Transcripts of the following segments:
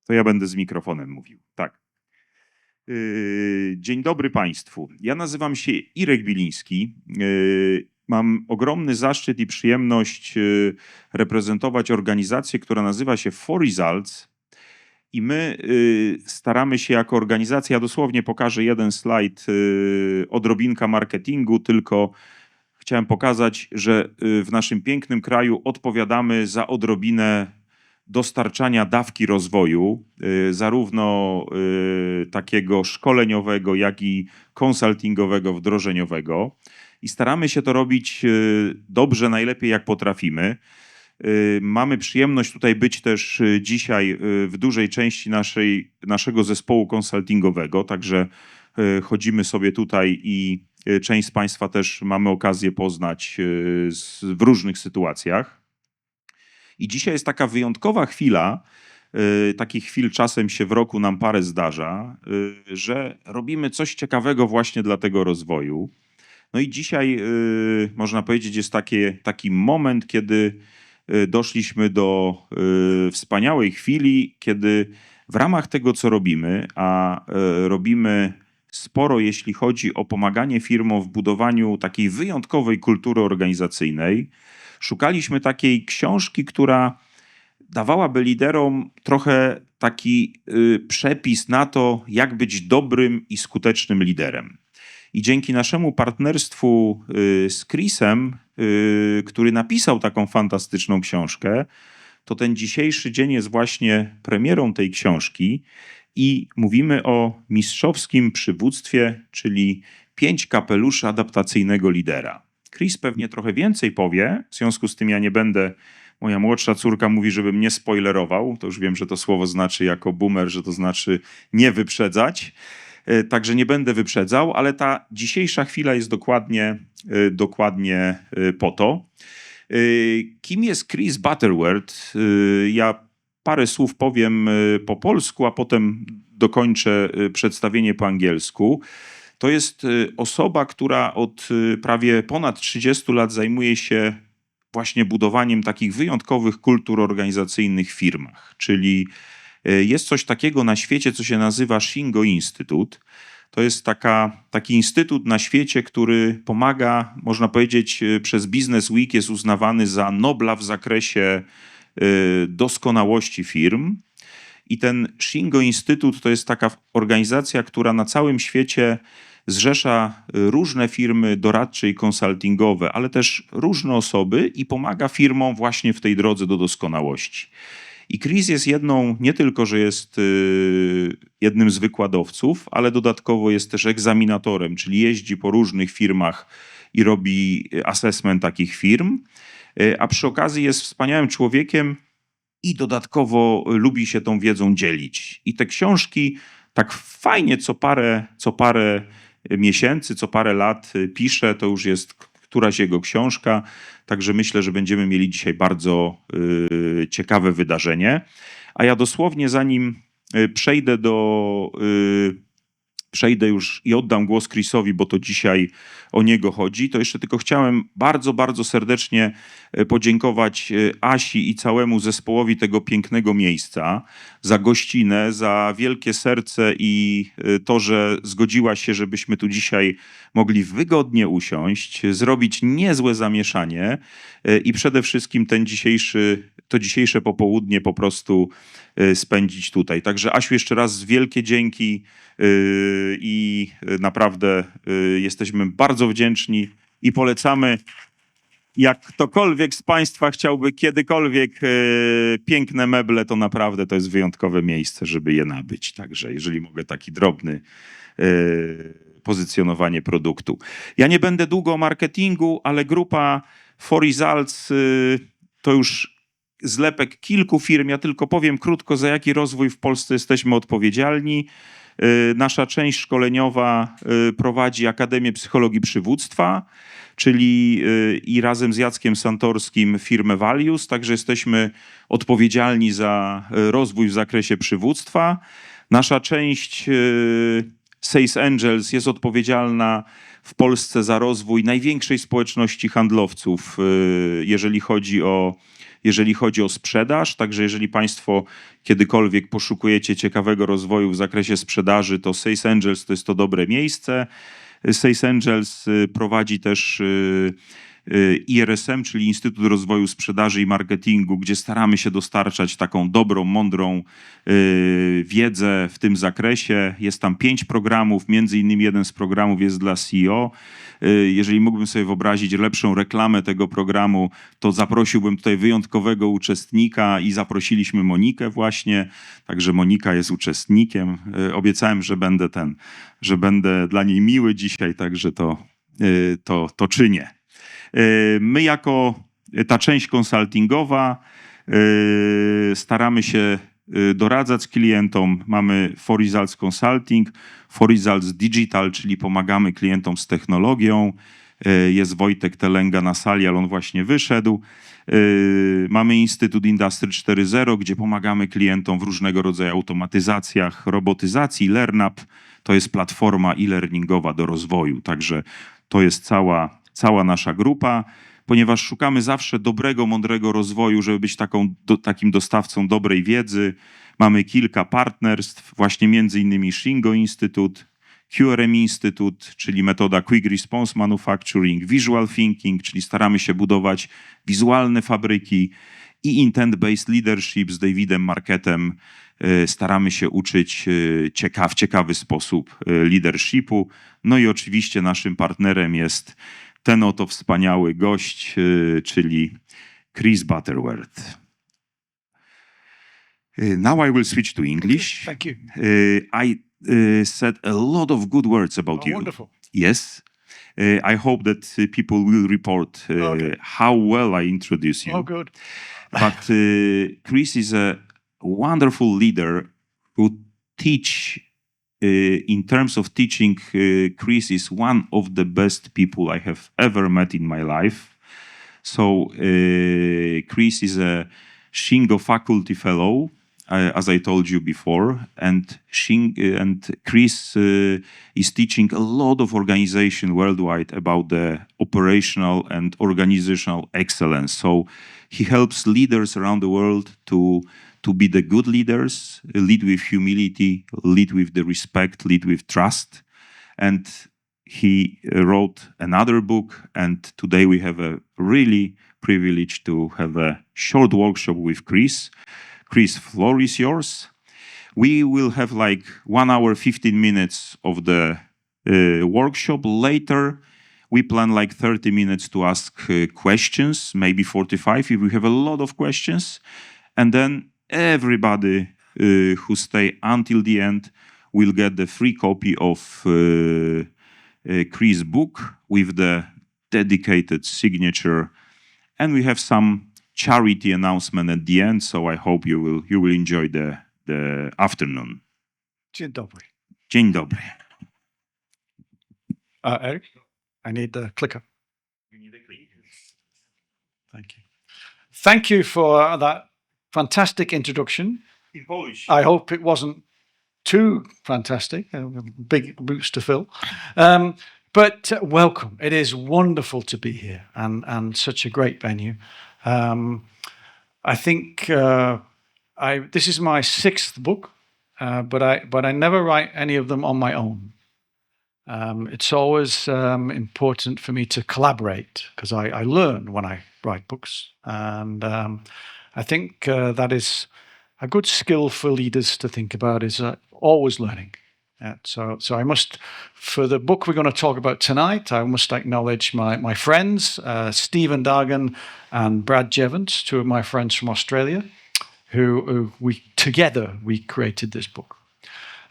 To ja będę z mikrofonem mówił. Tak. Dzień dobry Państwu. Ja nazywam się Irek Biliński. Mam ogromny zaszczyt i przyjemność reprezentować organizację, która nazywa się For Results. I my staramy się jako organizacja, dosłownie pokażę jeden slajd, odrobinka marketingu, tylko chciałem pokazać, że w naszym pięknym kraju odpowiadamy za odrobinę dostarczania dawki rozwoju, zarówno takiego szkoleniowego, jak i konsultingowego, wdrożeniowego. I staramy się to robić dobrze, najlepiej jak potrafimy. Mamy przyjemność tutaj być też dzisiaj w dużej części naszego zespołu konsultingowego, także chodzimy sobie tutaj i część z Państwa też mamy okazję poznać w różnych sytuacjach. I dzisiaj jest taka wyjątkowa chwila, takich chwil czasem się w roku nam parę zdarza, że robimy coś ciekawego właśnie dla tego rozwoju. No i dzisiaj można powiedzieć jest taki moment, kiedy doszliśmy do wspaniałej chwili, kiedy w ramach tego, co robimy, a robimy sporo, jeśli chodzi o pomaganie firmom w budowaniu takiej wyjątkowej kultury organizacyjnej, szukaliśmy takiej książki, która dawałaby liderom trochę taki przepis na to, jak być dobrym i skutecznym liderem. I dzięki naszemu partnerstwu z Chrisem, który napisał taką fantastyczną książkę, to ten dzisiejszy dzień jest właśnie premierą tej książki i mówimy o mistrzowskim przywództwie, czyli 5 kapeluszy adaptacyjnego lidera. Chris pewnie trochę więcej powie, w związku z tym ja nie będę, moja młodsza córka mówi, żebym nie spoilerował, to już wiem, że to słowo znaczy jako boomer, że to znaczy nie wyprzedzać, także nie będę wyprzedzał, ale ta dzisiejsza chwila jest dokładnie po to. Kim jest Chrisem Butterworth? Ja parę słów powiem po polsku, a potem dokończę przedstawienie po angielsku. To jest osoba, która od prawie ponad 30 lat zajmuje się właśnie budowaniem takich wyjątkowych kultur organizacyjnych w firmach. Czyli jest coś takiego na świecie, co się nazywa Shingo Instytut. To jest taki instytut na świecie, który pomaga, można powiedzieć, przez Business Week jest uznawany za Nobla w zakresie doskonałości firm. I ten Shingo Instytut to jest taka organizacja, która na całym świecie zrzesza różne firmy doradcze i konsultingowe, ale też różne osoby i pomaga firmom właśnie w tej drodze do doskonałości. I Chris jest nie tylko, że jest jednym z wykładowców, ale dodatkowo jest też egzaminatorem, czyli jeździ po różnych firmach i robi assessment takich firm, a przy okazji jest wspaniałym człowiekiem i dodatkowo lubi się tą wiedzą dzielić. I te książki tak fajnie co parę miesięcy, co parę lat pisze, to już jest któraś jego książka, także myślę, że będziemy mieli dzisiaj bardzo ciekawe wydarzenie. A ja dosłownie zanim przejdę już i oddam głos Chrisowi, bo to dzisiaj o niego chodzi, to jeszcze tylko chciałem bardzo, bardzo serdecznie podziękować Asi i całemu zespołowi tego pięknego miejsca za gościnę, za wielkie serce i to, że zgodziła się, żebyśmy tu dzisiaj mogli wygodnie usiąść, zrobić niezłe zamieszanie i przede wszystkim to dzisiejsze popołudnie po prostu spędzić tutaj. Także Asiu, jeszcze raz wielkie dzięki i naprawdę jesteśmy bardzo wdzięczni i polecamy, jak ktokolwiek z Państwa chciałby kiedykolwiek piękne meble, to naprawdę to jest wyjątkowe miejsce, żeby je nabyć. Także jeżeli mogę taki drobny pozycjonowanie produktu. Ja nie będę długo o marketingu, ale grupa For Results to już zlepek kilku firm. Ja tylko powiem krótko, za jaki rozwój w Polsce jesteśmy odpowiedzialni. Nasza część szkoleniowa prowadzi Akademię Psychologii Przywództwa, czyli i razem z Jackiem Santorskim firmę Values, także jesteśmy odpowiedzialni za rozwój w zakresie przywództwa. Nasza część Sales Angels jest odpowiedzialna w Polsce za rozwój największej społeczności handlowców, jeżeli chodzi o sprzedaż. Także jeżeli Państwo kiedykolwiek poszukujecie ciekawego rozwoju w zakresie sprzedaży, to Sales Angels to jest to dobre miejsce. Sales Angels prowadzi też IRSM, czyli Instytut Rozwoju Sprzedaży i Marketingu, gdzie staramy się dostarczać taką dobrą, mądrą wiedzę w tym zakresie. Jest tam 5 programów, między innymi jeden z programów jest dla CEO. Jeżeli mógłbym sobie wyobrazić lepszą reklamę tego programu, to zaprosiłbym tutaj wyjątkowego uczestnika i zaprosiliśmy Monikę właśnie. Także Monika jest uczestnikiem. Obiecałem, że będę dla niej miły dzisiaj, także to czynię. My jako ta część konsultingowa staramy się doradzać klientom. Mamy For Results Consulting, For Results Digital, czyli pomagamy klientom z technologią. Jest Wojtek Telenga na sali, ale on właśnie wyszedł. Mamy Instytut Industry 4.0, gdzie pomagamy klientom w różnego rodzaju automatyzacjach, robotyzacji. LearnUp to jest platforma e-learningowa do rozwoju, także to jest cała nasza grupa, ponieważ szukamy zawsze dobrego, mądrego rozwoju, żeby być takim dostawcą dobrej wiedzy. Mamy kilka partnerstw, właśnie między innymi Shingo Instytut, QRM Instytut, czyli metoda Quick Response Manufacturing, Visual Thinking, czyli staramy się budować wizualne fabryki, i Intent-Based Leadership z Davidem Marketem. Staramy się uczyć w ciekawy sposób leadershipu. No i oczywiście naszym partnerem jest ten oto wspaniały gość, czyli Chrisem Butterworth. Now I will switch to English. Thank you. I said a lot of good words about you. Wonderful. Yes. I hope that people will report how well I introduce you. Oh, good. But Chris is a wonderful leader who in terms of teaching, Chris is one of the best people I have ever met in my life. So Chris is a Shingo faculty fellow, as I told you before, and Chris is teaching a lot of organization worldwide about the operational and organizational excellence. So he helps leaders around the world to be the good leaders, lead with humility, lead with the respect, lead with trust. And he wrote another book, and today we have a really privilege to have a short workshop with Chris. Chris, floor is yours. We will have like 1 hour, 15 minutes of the workshop. Later, we plan like 30 minutes to ask questions, maybe 45 if we have a lot of questions. And then everybody who stay until the end will get the free copy of Chris' book with the dedicated signature. And we have some charity announcement at the end, so I hope you will enjoy the afternoon. Dzień dobry. Dzień dobry. Eric, I need the clicker. You need a clicker. Thank you. Thank you for that fantastic introduction. In Polish. I hope it wasn't too fantastic. Big boots to fill. But welcome. It is wonderful to be here and such a great venue. I think this is my 6th book, but I never write any of them on my own. It's always important for me to collaborate because I learn when I write books, and I think that is a good skill for leaders to think about, is always learning. So I must, for the book we're going to talk about tonight, I must acknowledge my friends, Stephen Dargan and Brad Jevons, 2 of my friends from Australia, who we created this book.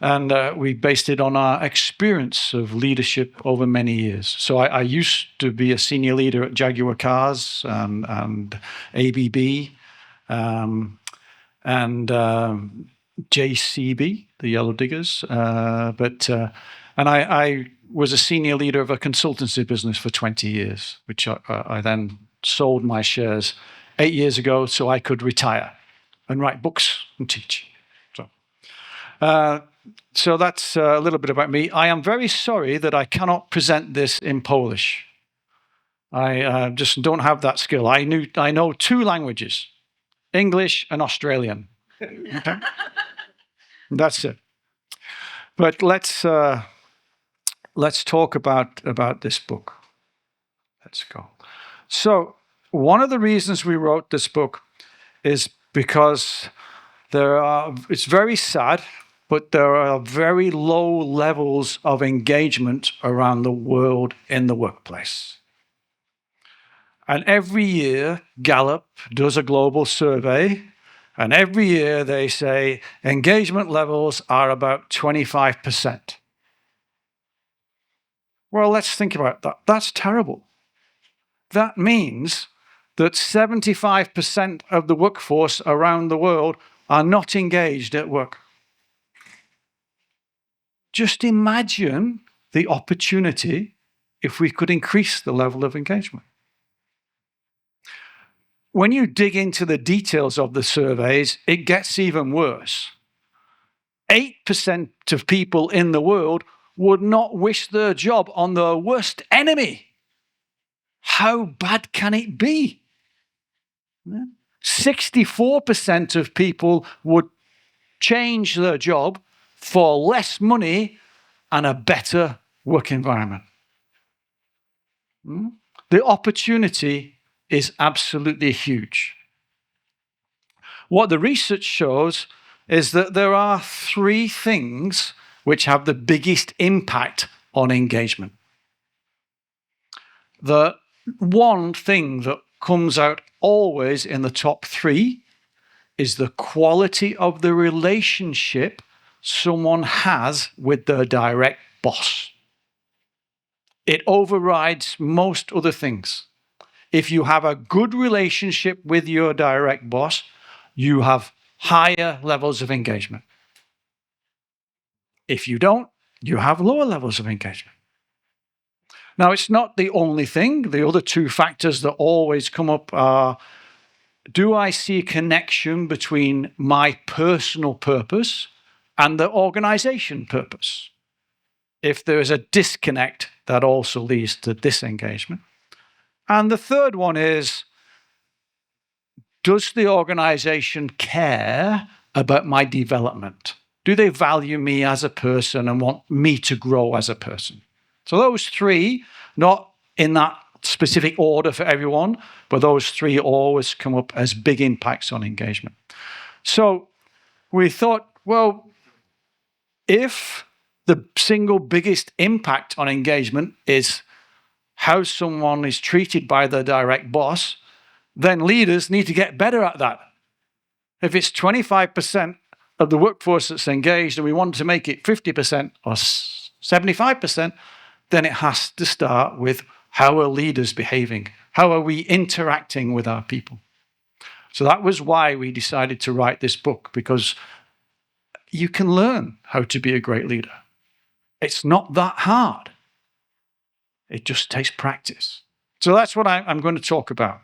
And we based it on our experience of leadership over many years. So I used to be a senior leader at Jaguar Cars and ABB and JCB, the Yellow Diggers. And I was a senior leader of a consultancy business for 20 years, which I then sold my shares 8 years ago so I could retire and write books and teach. So that's a little bit about me. I am very sorry that I cannot present this in Polish. I just don't have that skill. I know 2 languages, English and Australian. Okay? That's it. But let's talk about this book. Let's go. So one of the reasons we wrote this book is because it's very sad, but there are very low levels of engagement around the world in the workplace. And every year, Gallup does a global survey, and every year they say engagement levels are about 25%. Well, let's think about that. That's terrible. That means that 75% of the workforce around the world are not engaged at work. Just imagine the opportunity if we could increase the level of engagement. When you dig into the details of the surveys, it gets even worse. 8% of people in the world would not wish their job on their worst enemy. How bad can it be? 64% of people would change their job for less money and a better work environment. The opportunity is absolutely huge. What the research shows is that there are 3 things which have the biggest impact on engagement. The one thing that comes out always in the top 3 is the quality of the relationship someone has with their direct boss. It overrides most other things. If you have a good relationship with your direct boss, you have higher levels of engagement. If you don't, you have lower levels of engagement. Now, it's not the only thing. The other 2 factors that always come up are, do I see a connection between my personal purpose and the organization purpose? If there is a disconnect, that also leads to disengagement. And the third one is, does the organization care about my development? Do they value me as a person and want me to grow as a person? So those 3, not in that specific order for everyone, but those 3 always come up as big impacts on engagement. So we thought, well, if the single biggest impact on engagement is how someone is treated by their direct boss, then leaders need to get better at that. If it's 25% of the workforce that's engaged and we want to make it 50% or 75%, then it has to start with, how are leaders behaving? How are we interacting with our people? So that was why we decided to write this book, because you can learn how to be a great leader. It's not that hard. It just takes practice. So that's what I'm going to talk about.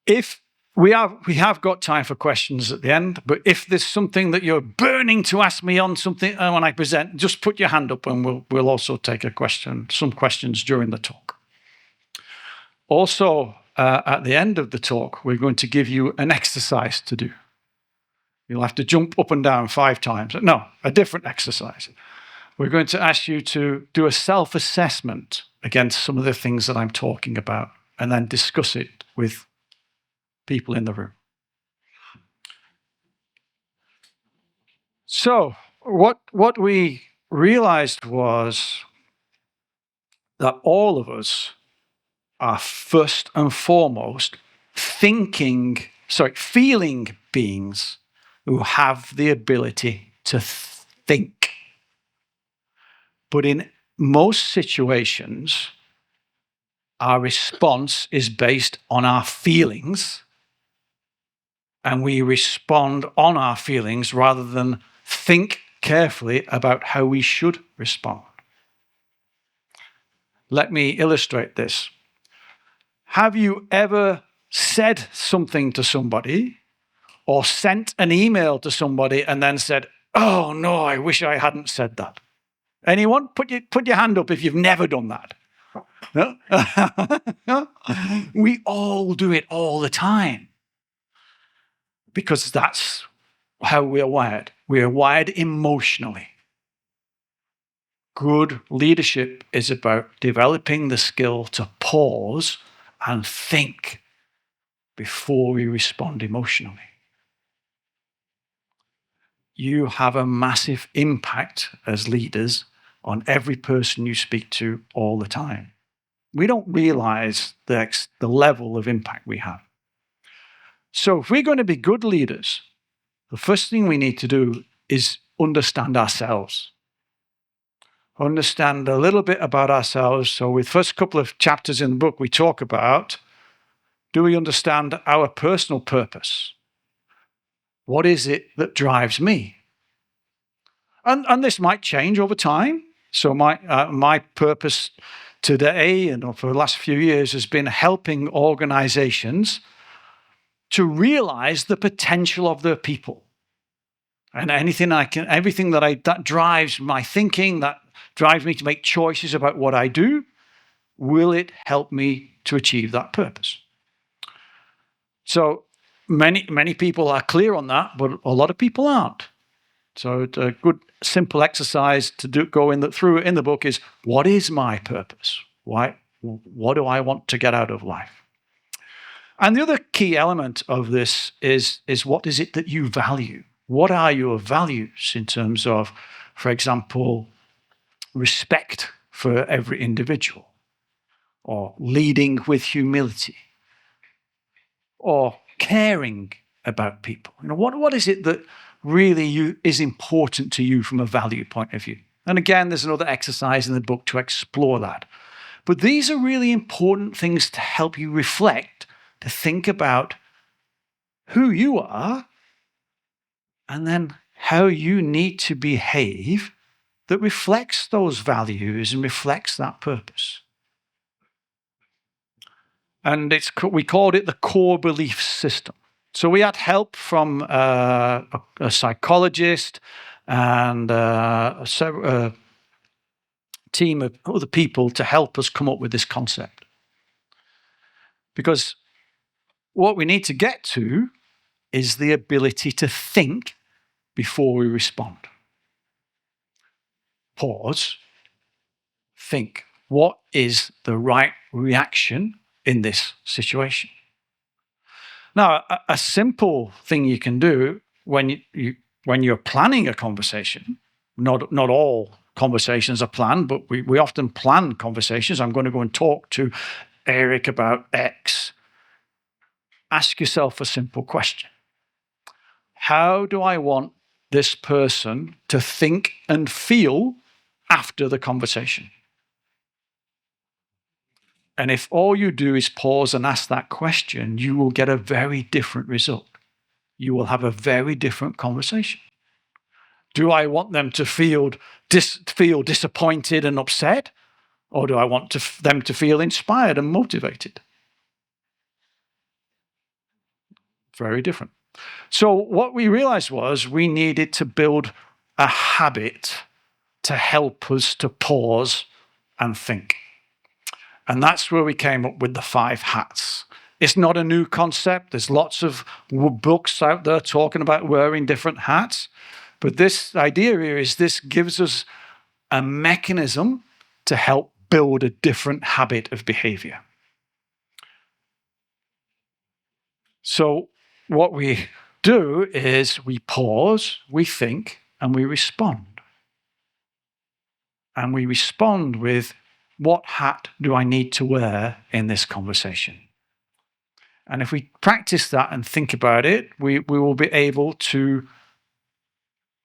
If we have got time for questions at the end, but if there's something that you're burning to ask me on something when I present, just put your hand up and we'll also take some questions during the talk. Also, at the end of the talk, we're going to give you an exercise to do. You'll have to jump up and down 5 times. No, a different exercise. We're going to ask you to do a self-assessment against some of the things that I'm talking about, and then discuss it with people in the room. So what we realized was that all of us are first and foremost feeling beings who have the ability to think. But in most situations, our response is based on our feelings, and we respond on our feelings rather than think carefully about how we should respond. Let me illustrate this. Have you ever said something to somebody or sent an email to somebody and then said, "Oh no, I wish I hadn't said that"? Anyone? Put your hand up if you've never done that. No? We all do it all the time because that's how we are wired. We are wired emotionally. Good leadership is about developing the skill to pause and think before we respond emotionally. You have a massive impact as leaders on every person you speak to all the time. We don't realize the level of impact we have. So if we're going to be good leaders, the first thing we need to do is understand ourselves. Understand a little bit about ourselves. So with the first couple of chapters in the book, we talk about, do we understand our personal purpose? What is it that drives me? And this might change over time. So my purpose today and for the last few years has been helping organizations to realize the potential of their people. And everything that drives my thinking, that drives me to make choices about what I do, will it help me to achieve that purpose? So many people are clear on that, but a lot of people aren't. So a good simple exercise to go through in the book is, what is my purpose? What do I want to get out of life? And the other key element of this is what is it that you value? What are your values in terms of, for example, respect for every individual, or leading with humility, or caring about people? What is it that really is important to you from a value point of view? And again, there's another exercise in the book to explore that. But these are really important things to help you reflect, to think about who you are, and then how you need to behave that reflects those values and reflects that purpose. And we called it the core belief system. So we had help from a psychologist and a team of other people to help us come up with this concept. Because what we need to get to is the ability to think before we respond. Pause, think. What is the right reaction in this situation? Now, a simple thing you can do when you're planning a conversation, not all conversations are planned, but we often plan conversations. I'm going to go and talk to Eric about X. Ask yourself a simple question. How do I want this person to think and feel after the conversation? And if all you do is pause and ask that question, you will get a very different result. You will have a very different conversation. Do I want them to feel disappointed and upset? Or do I want them to feel inspired and motivated? Very different. So what we realized was we needed to build a habit to help us to pause and think. And that's where we came up with the 5 hats. It's not a new concept. There's lots of books out there talking about wearing different hats. But this idea here is this gives us a mechanism to help build a different habit of behavior. So what we do is we pause, we think, and we respond. And we respond with, what hat do I need to wear in this conversation? And if we practice that and think about it, we will be able to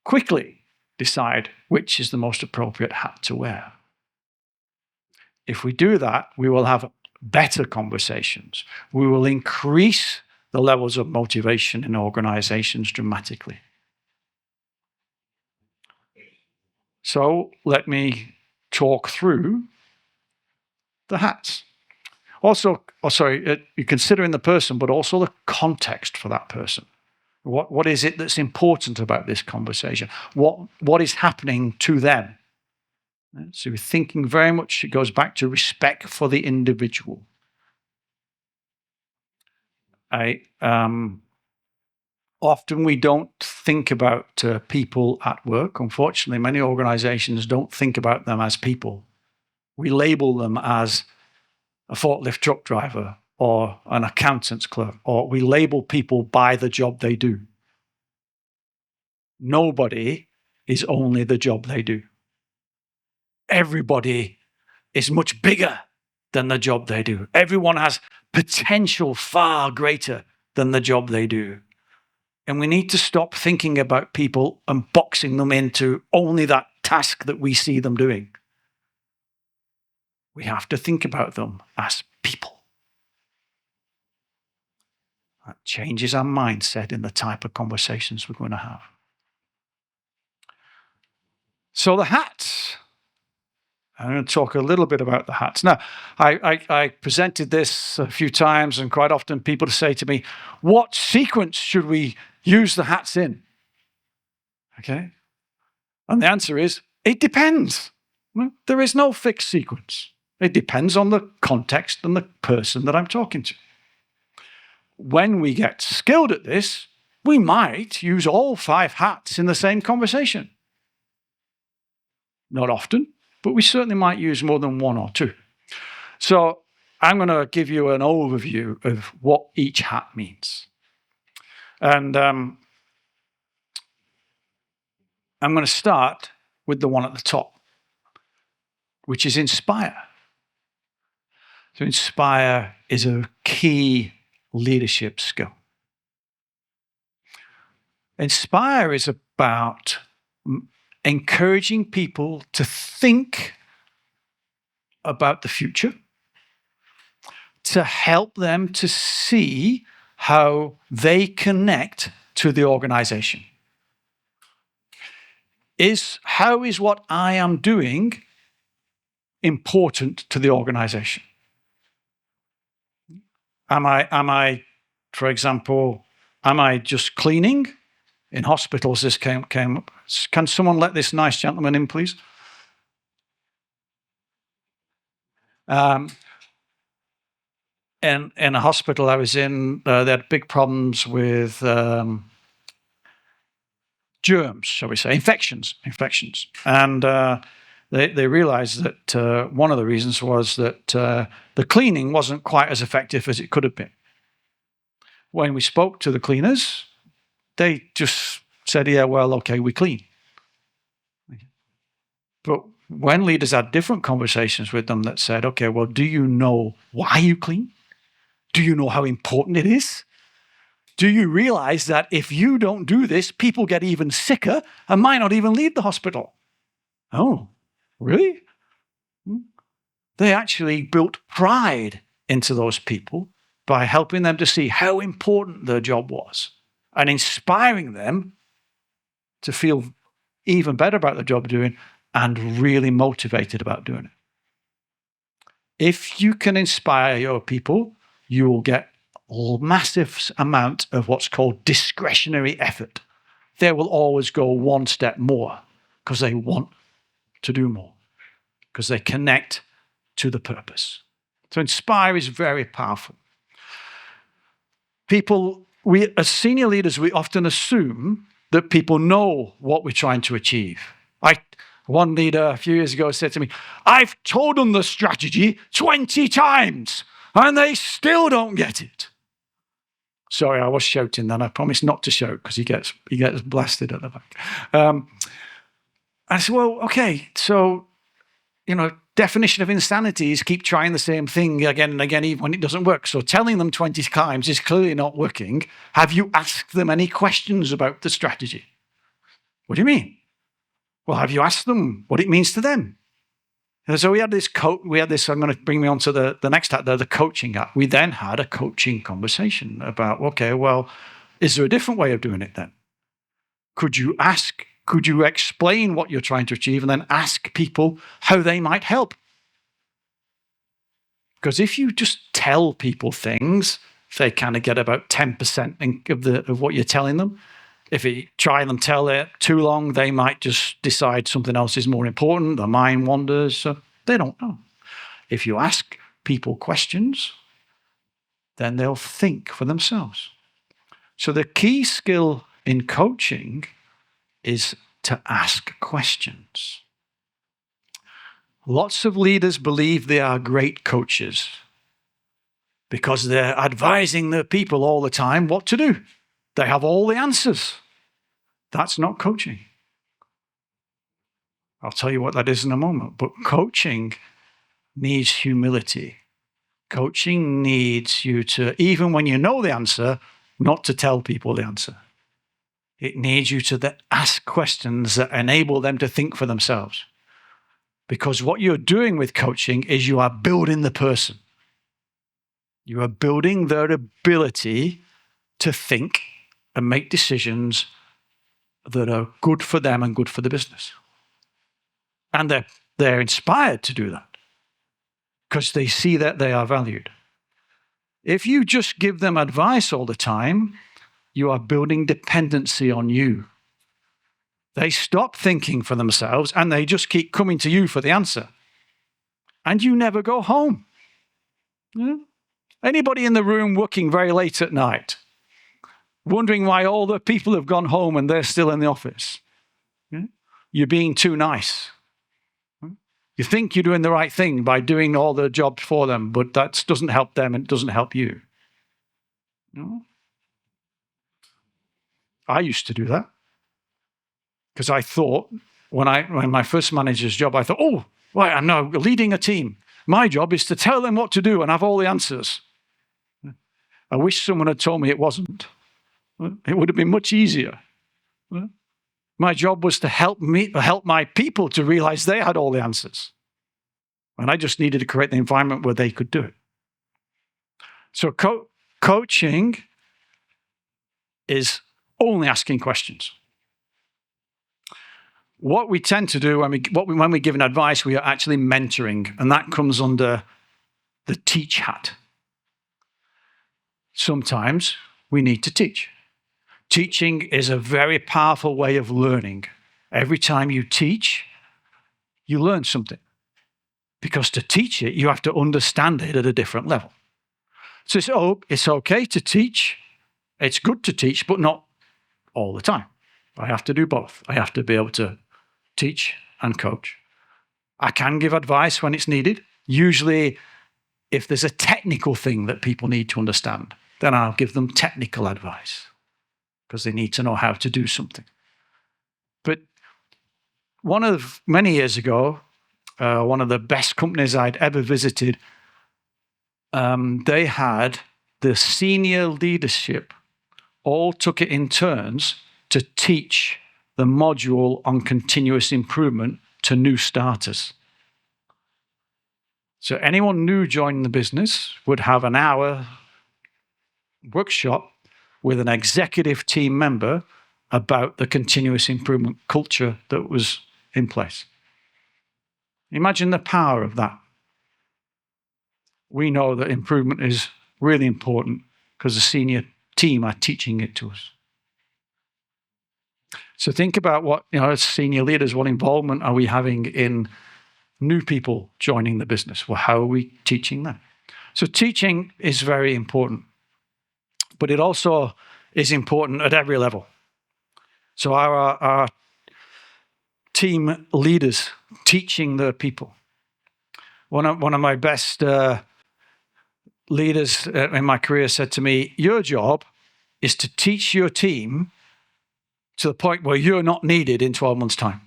quickly decide which is the most appropriate hat to wear. If we do that, we will have better conversations. We will increase the levels of motivation in organizations dramatically. So let me talk through the hats. Also, you're considering the person, but also the context for that person. What is it that's important about this conversation? What is happening to them? So we're thinking very much, it goes back to respect for the individual. Often we don't think about people at work. Unfortunately, many organizations don't think about them as people. We label them as a forklift truck driver or an accountant's clerk, or we label people by the job they do. Nobody is only the job they do. Everybody is much bigger than the job they do. Everyone has potential far greater than the job they do. And we need to stop thinking about people and boxing them into only that task that we see them doing. We have to think about them as people. That changes our mindset in the type of conversations we're going to have. So the hats. I'm going to talk a little bit about the hats. Now, I presented this a few times, and quite often people say to me, what sequence should we use the hats in? Okay? And the answer is, it depends. There is no fixed sequence. It depends on the context and the person that I'm talking to. When we get skilled at this, we might use all 5 hats in the same conversation. Not often, but we certainly might use more than 1 or 2. So I'm going to give you an overview of what each hat means. And I'm going to start with the one at the top, which is inspire. So inspire is a key leadership skill. Inspire is about encouraging people to think about the future, to help them to see how they connect to the organization. How is what I am doing important to the organization? Am I, for example, am I just cleaning? In hospitals, this came up. Can someone let this nice gentleman in, please? In a hospital I was in, they had big problems with germs, shall we say, infections. And they realized that one of the reasons was that the cleaning wasn't quite as effective as it could have been. When we spoke to the cleaners, they just said, yeah, well, okay, we clean. But when leaders had different conversations with them that said, okay, well, do you know why you clean? Do you know how important it is? Do you realize that if you don't do this, people get even sicker and might not even leave the hospital? Oh, really? They actually built pride into those people by helping them to see how important their job was and inspiring them to feel even better about the job they're doing and really motivated about doing it. If you can inspire your people, you will get a massive amount of what's called discretionary effort. They will always go one step more because they want to do more, because they connect to the purpose. So inspire is very powerful. We as senior leaders, we often assume that people know what we're trying to achieve. One leader a few years ago said to me, I've told them the strategy 20 times and they still don't get it. Sorry, I was shouting then. I promised not to shout because he gets blasted at the back. I said, well, okay, so, definition of insanity is keep trying the same thing again and again, even when it doesn't work. So telling them 20 times is clearly not working. Have you asked them any questions about the strategy? What do you mean? Well, have you asked them what it means to them? And so we had this, I'm going to bring me on to the next act there, the coaching act. We then had a coaching conversation about, okay, well, is there a different way of doing it then? Could you explain what you're trying to achieve and then ask people how they might help? Because if you just tell people things, they kind of get about 10% of what you're telling them. If you try and tell it too long, they might just decide something else is more important. Their mind wanders. So they don't know. If you ask people questions, then they'll think for themselves. So the key skill in coaching is to ask questions. Lots of leaders believe they are great coaches because they're advising their people all the time what to do. They have all the answers. That's not coaching. I'll tell you what that is in a moment. But coaching needs humility. Coaching needs you to, even when you know the answer, not to tell people the answer. It needs you to ask questions that enable them to think for themselves. Because what you're doing with coaching is you are building the person. You are building their ability to think and make decisions that are good for them and good for the business. And they're inspired to do that because they see that they are valued. If you just give them advice all the time, you are building dependency on you. They stop thinking for themselves and they just keep coming to you for the answer. And you never go home. Yeah? Anybody in the room working very late at night, wondering why all the people have gone home and they're still in the office? Yeah? You're being too nice. You think you're doing the right thing by doing all the jobs for them, but that doesn't help them and it doesn't help you. No? I used to do that because I thought when my first manager's job, I thought, oh, right, I'm now leading a team. My job is to tell them what to do and have all the answers. I wish someone had told me it wasn't. It would have been much easier. My job was to help my people to realize they had all the answers. And I just needed to create the environment where they could do it. So coaching is only asking questions. What we tend to do when we give an advice, we are actually mentoring, and that comes under the teach hat. Sometimes we need to teach. Teaching is a very powerful way of learning. Every time you teach, you learn something. Because to teach it, you have to understand it at a different level. So it's okay to teach. It's good to teach, but not all the time. I have to do both. I have to be able to teach and coach. I can give advice when it's needed. Usually, if there's a technical thing that people need to understand, then I'll give them technical advice because they need to know how to do something. But many years ago, one of the best companies I'd ever visited, they had the senior leadership all took it in turns to teach the module on continuous improvement to new starters. So anyone new joining the business would have an hour workshop with an executive team member about the continuous improvement culture that was in place. Imagine the power of that. We know that improvement is really important because the senior team are teaching it to us. So think about what, as senior leaders, what involvement are we having in new people joining the business? Well, how are we teaching them? So teaching is very important, but it also is important at every level. So our team leaders teaching their people. One of my best leaders in my career said to me, your job is to teach your team to the point where you're not needed in 12 months' time.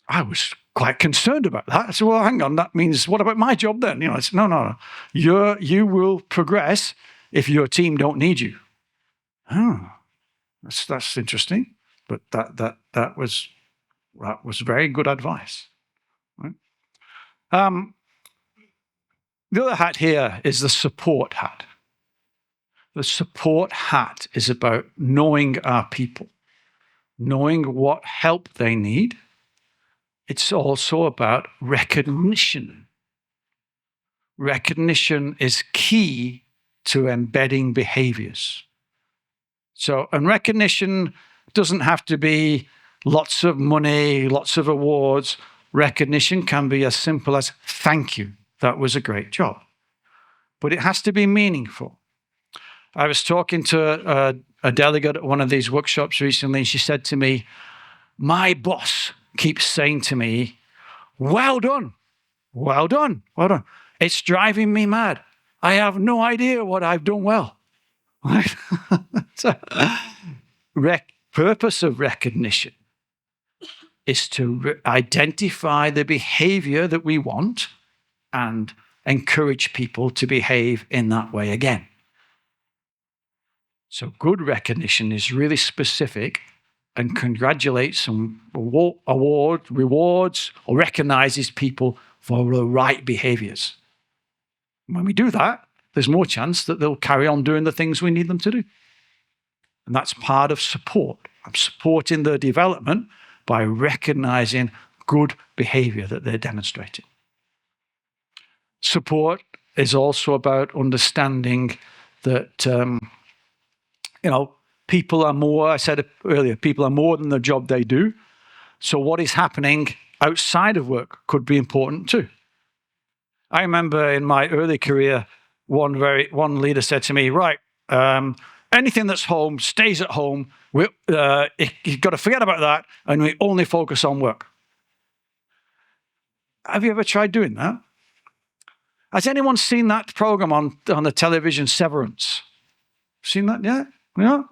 I was quite concerned about that. I said, well, hang on, that means, what about my job then? I said, no. You will progress if your team don't need you. Oh, that's interesting. But that was very good advice. Right? The other hat here is the support hat. The support hat is about knowing our people, knowing what help they need. It's also about recognition. recognition is key to embedding behaviors. And recognition doesn't have to be lots of money, lots of awards. Recognition can be as simple as, thank you, that was a great job. But it has to be meaningful. I was talking to a delegate at one of these workshops recently, and she said to me, my boss keeps saying to me, well done, well done, well done. It's driving me mad. I have no idea what I've done well. Right? So, purpose of recognition is to identify the behavior that we want and encourage people to behave in that way again. So good recognition is really specific and congratulates and rewards, or recognizes people for the right behaviors. When we do that, there's more chance that they'll carry on doing the things we need them to do. And that's part of support. I'm supporting their development by recognizing good behavior that they're demonstrating. Support is also about understanding that, people are more, I said earlier, people are more than the job they do. So what is happening outside of work could be important too. I remember in my early career, one leader said to me, right, anything that's home stays at home. You've got to forget about that, and we only focus on work. Have you ever tried doing that? Has anyone seen that program on the television, Severance? Seen that yet? Yeah?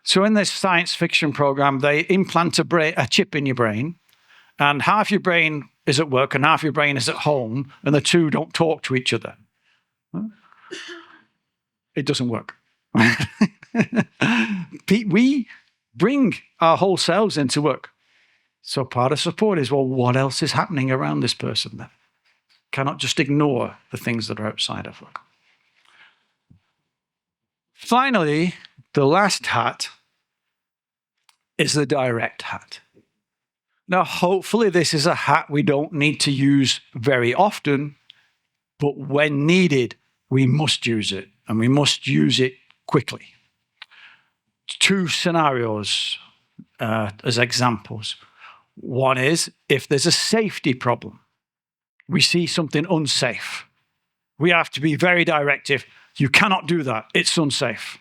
So in this science fiction program, they implant a chip in your brain, and half your brain is at work and half your brain is at home, and the two don't talk to each other. It doesn't work. We bring our whole selves into work. So part of support is, well, what else is happening around this person then? Cannot just ignore the things that are outside of work. Finally, the last hat is the direct hat. Now, hopefully this is a hat we don't need to use very often, but when needed, we must use it, and we must use it quickly. Two scenarios as examples. One is if there's a safety problem. We see something unsafe. We have to be very directive. You cannot do that. It's unsafe.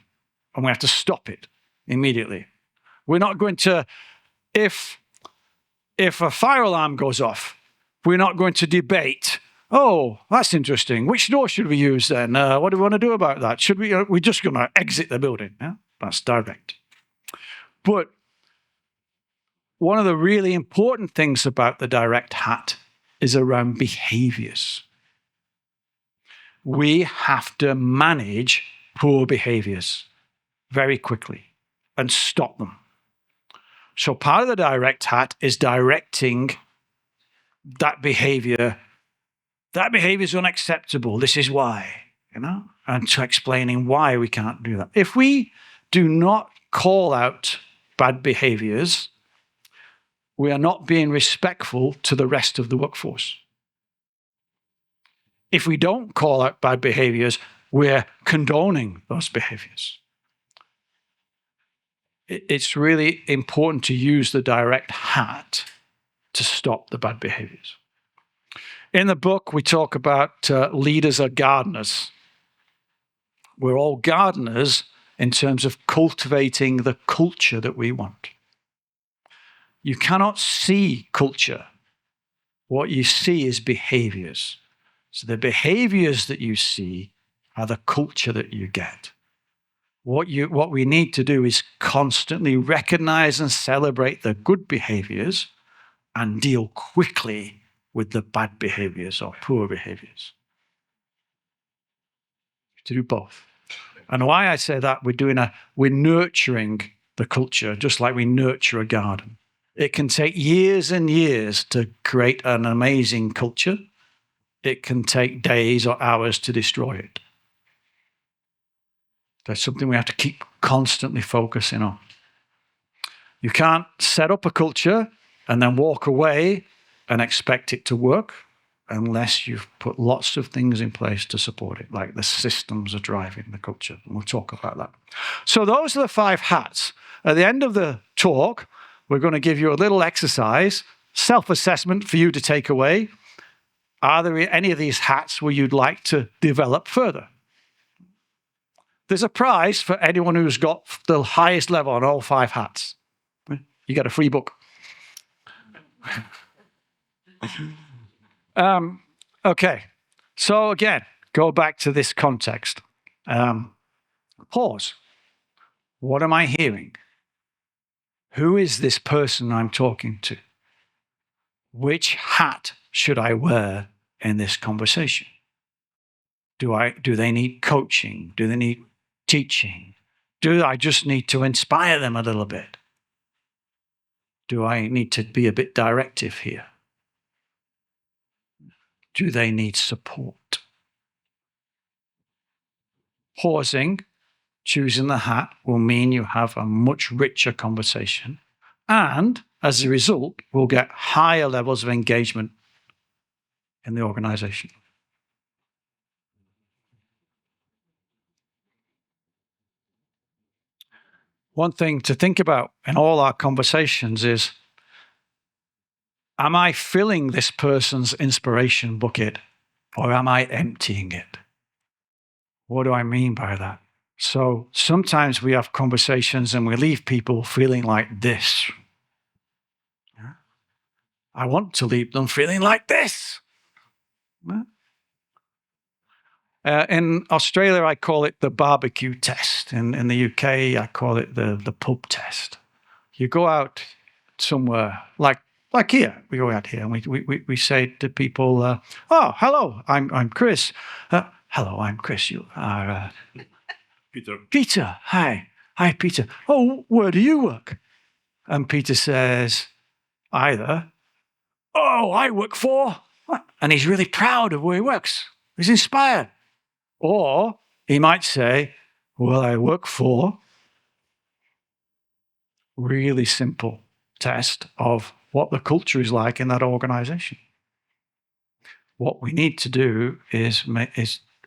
And we have to stop it immediately. We're not going to, if a fire alarm goes off, we're not going to debate, oh, that's interesting. Which door should we use then? What do we want to do about that? We're just going to exit the building. Yeah? That's direct. But one of the really important things about the direct hat is around behaviors. We have to manage poor behaviors very quickly and stop them. So part of the direct hat is directing that behavior. That behavior is unacceptable. This is why, and to explaining why we can't do that. If we do not call out bad behaviors, we are not being respectful to the rest of the workforce. If we don't call out bad behaviors, we're condoning those behaviors. It's really important to use the direct hat to stop the bad behaviors. In the book, we talk about leaders are gardeners. We're all gardeners in terms of cultivating the culture that we want. You cannot see culture. What you see is behaviors. So the behaviors that you see are the culture that you get. What we need to do is constantly recognize and celebrate the good behaviors and deal quickly with the bad behaviors or poor behaviors. To do both. And why I say that, we're nurturing the culture just like we nurture a garden. It can take years and years to create an amazing culture. It can take days or hours to destroy it. That's something we have to keep constantly focusing on. You can't set up a culture and then walk away and expect it to work. unless you've put lots of things in place to support it, like the systems are driving the culture. And we'll talk about that. So those are the 5 hats. At the end of the talk, we're going to give you a little exercise, self-assessment for you to take away. Are there any of these hats where you'd like to develop further? There's a prize for anyone who's got the highest level on all 5 hats. You get a free book. Okay, so again, go back to this context. Pause. What am I hearing? Who is this person I'm talking to? Which hat should I wear in this conversation? Do they need coaching? Do they need teaching? Do I just need to inspire them a little bit? Do I need to be a bit directive here? Do they need support? Pausing, choosing the hat will mean you have a much richer conversation, and as a result, we'll get higher levels of engagement in the organization. One thing to think about in all our conversations is, am I filling this person's inspiration bucket or am I emptying it? What do I mean by that? So sometimes we have conversations and we leave people feeling like this. I want to leave them feeling like this. In Australia, I call it the barbecue test. In the UK, I call it the pub test. You go out somewhere, like here. We go out here and we say to people, "Oh, hello, I'm Chris. Hello, I'm Chris. You are Peter. Peter. Hi, Peter. Oh, where do you work?" And Peter says, either, "Oh, I work for," and he's really proud of where he works. He's inspired. Or he might say, "Well, I work for," really simple test of what the culture is like in that organization. What we need to do is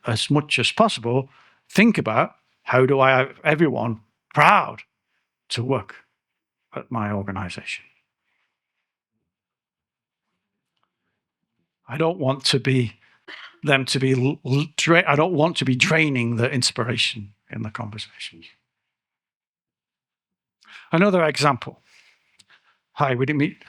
as much as possible, think about, how do I have everyone proud to work at my organization? I don't want to be I don't want to be draining the inspiration in the conversation. Another example. Hi, we didn't meet.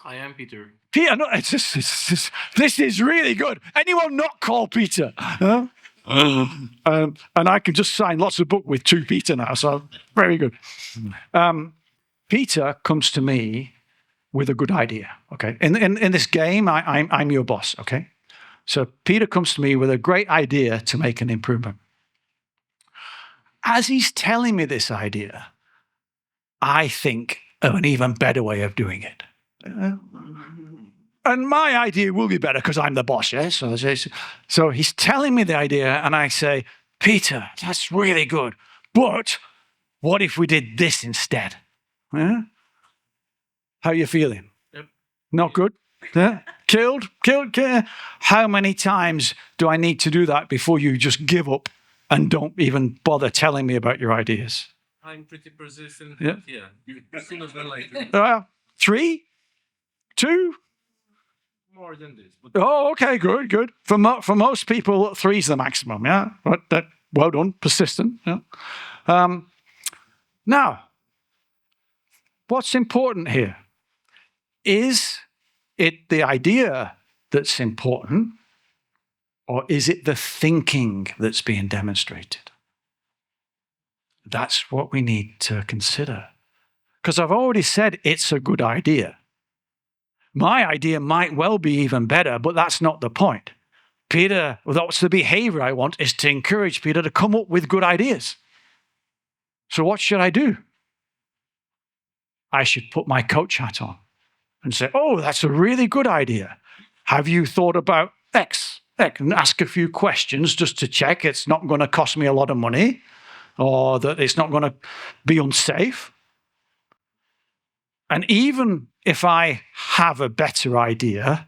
I am Peter. Peter, no, this is really good. Anyone not called Peter? Huh? And I can just sign lots of books with 2 Peter now, so very good. Peter comes to me with a good idea. Okay, in this game, I'm your boss. Okay, so Peter comes to me with a great idea to make an improvement. As he's telling me this idea, I think of an even better way of doing it. And my idea will be better because I'm the boss, yeah? So he's telling me the idea, and I say, "Peter, that's really good. But what if we did this instead?" Yeah? How are you feeling? Yep. Not good? Yeah? Killed? How many times do I need to do that before you just give up and don't even bother telling me about your ideas? I'm pretty persistent. Yeah. Yeah. Sooner than later. 3? 2? More than this. But Oh, okay, good. For most people, 3 is the maximum, yeah? Well done, persistent. Yeah? Now, what's important here? Is it the idea that's important, or is it the thinking that's being demonstrated? That's what we need to consider. Because I've already said it's a good idea. My idea might well be even better, but that's not the point. Peter, that's the behavior I want, is to encourage Peter to come up with good ideas. So what should I do? I should put my coach hat on and say, "Oh, that's a really good idea. Have you thought about X? And ask a few questions just to check it's not going to cost me a lot of money, or that it's not going to be unsafe. And even if I have a better idea,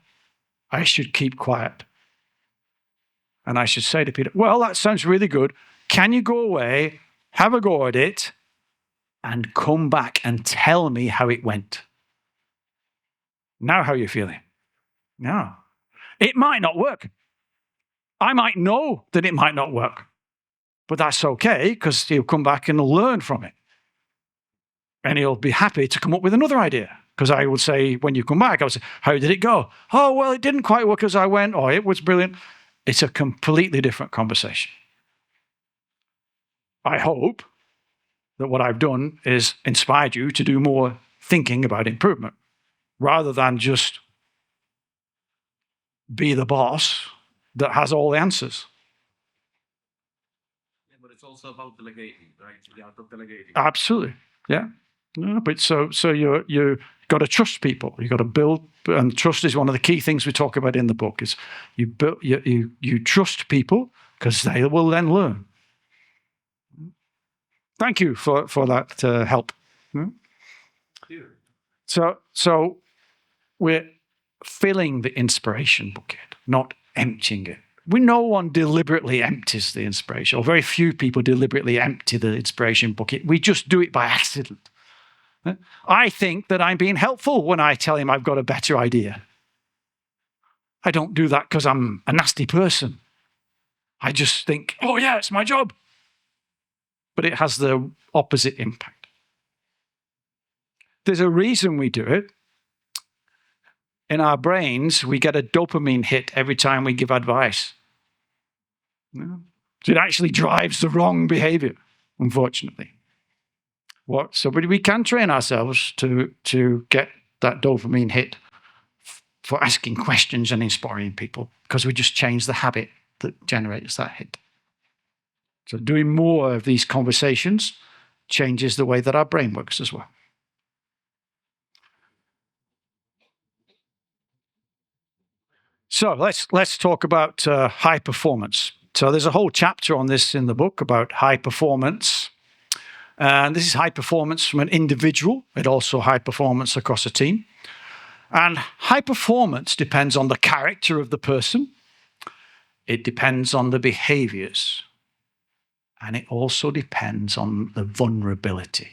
I should keep quiet. And I should say to Peter, well, that sounds really good. Can you go away, have a go at it, and come back and tell me how it went? Now how are you feeling? No. It might not work. I might know that it might not work. But that's okay, because he'll come back and learn from it. And he'll be happy to come up with another idea. Because I would say, when you come back, I would say, how did it go? Oh, well, it didn't quite work as I went. Oh, it was brilliant. It's a completely different conversation. I hope that what I've done is inspired you to do more thinking about improvement, rather than just be the boss that has all the answers. Yeah, but it's also about delegating, right? The art of delegating. Absolutely, yeah. No, but so you got to trust people. You got to build, and trust is one of the key things we talk about in the book. Is you trust people because they will then learn. Thank you for that help. So we're filling the inspiration bucket, not emptying it. No one deliberately empties the inspiration, or very few people deliberately empty the inspiration bucket. We just do it by accident. I think that I'm being helpful when I tell him I've got a better idea. I don't do that because I'm a nasty person. I just think, oh yeah, it's my job. But it has the opposite impact. There's a reason we do it. In our brains, we get a dopamine hit every time we give advice. So it actually drives the wrong behavior, unfortunately. So we can train ourselves to get that dopamine hit for asking questions and inspiring people, because we just change the habit that generates that hit. So doing more of these conversations changes the way that our brain works as well. So let's talk about high performance. So there's a whole chapter on this in the book about high performance. And this is high performance from an individual, but also high performance across a team. And high performance depends on the character of the person. It depends on the behaviors. And it also depends on the vulnerability.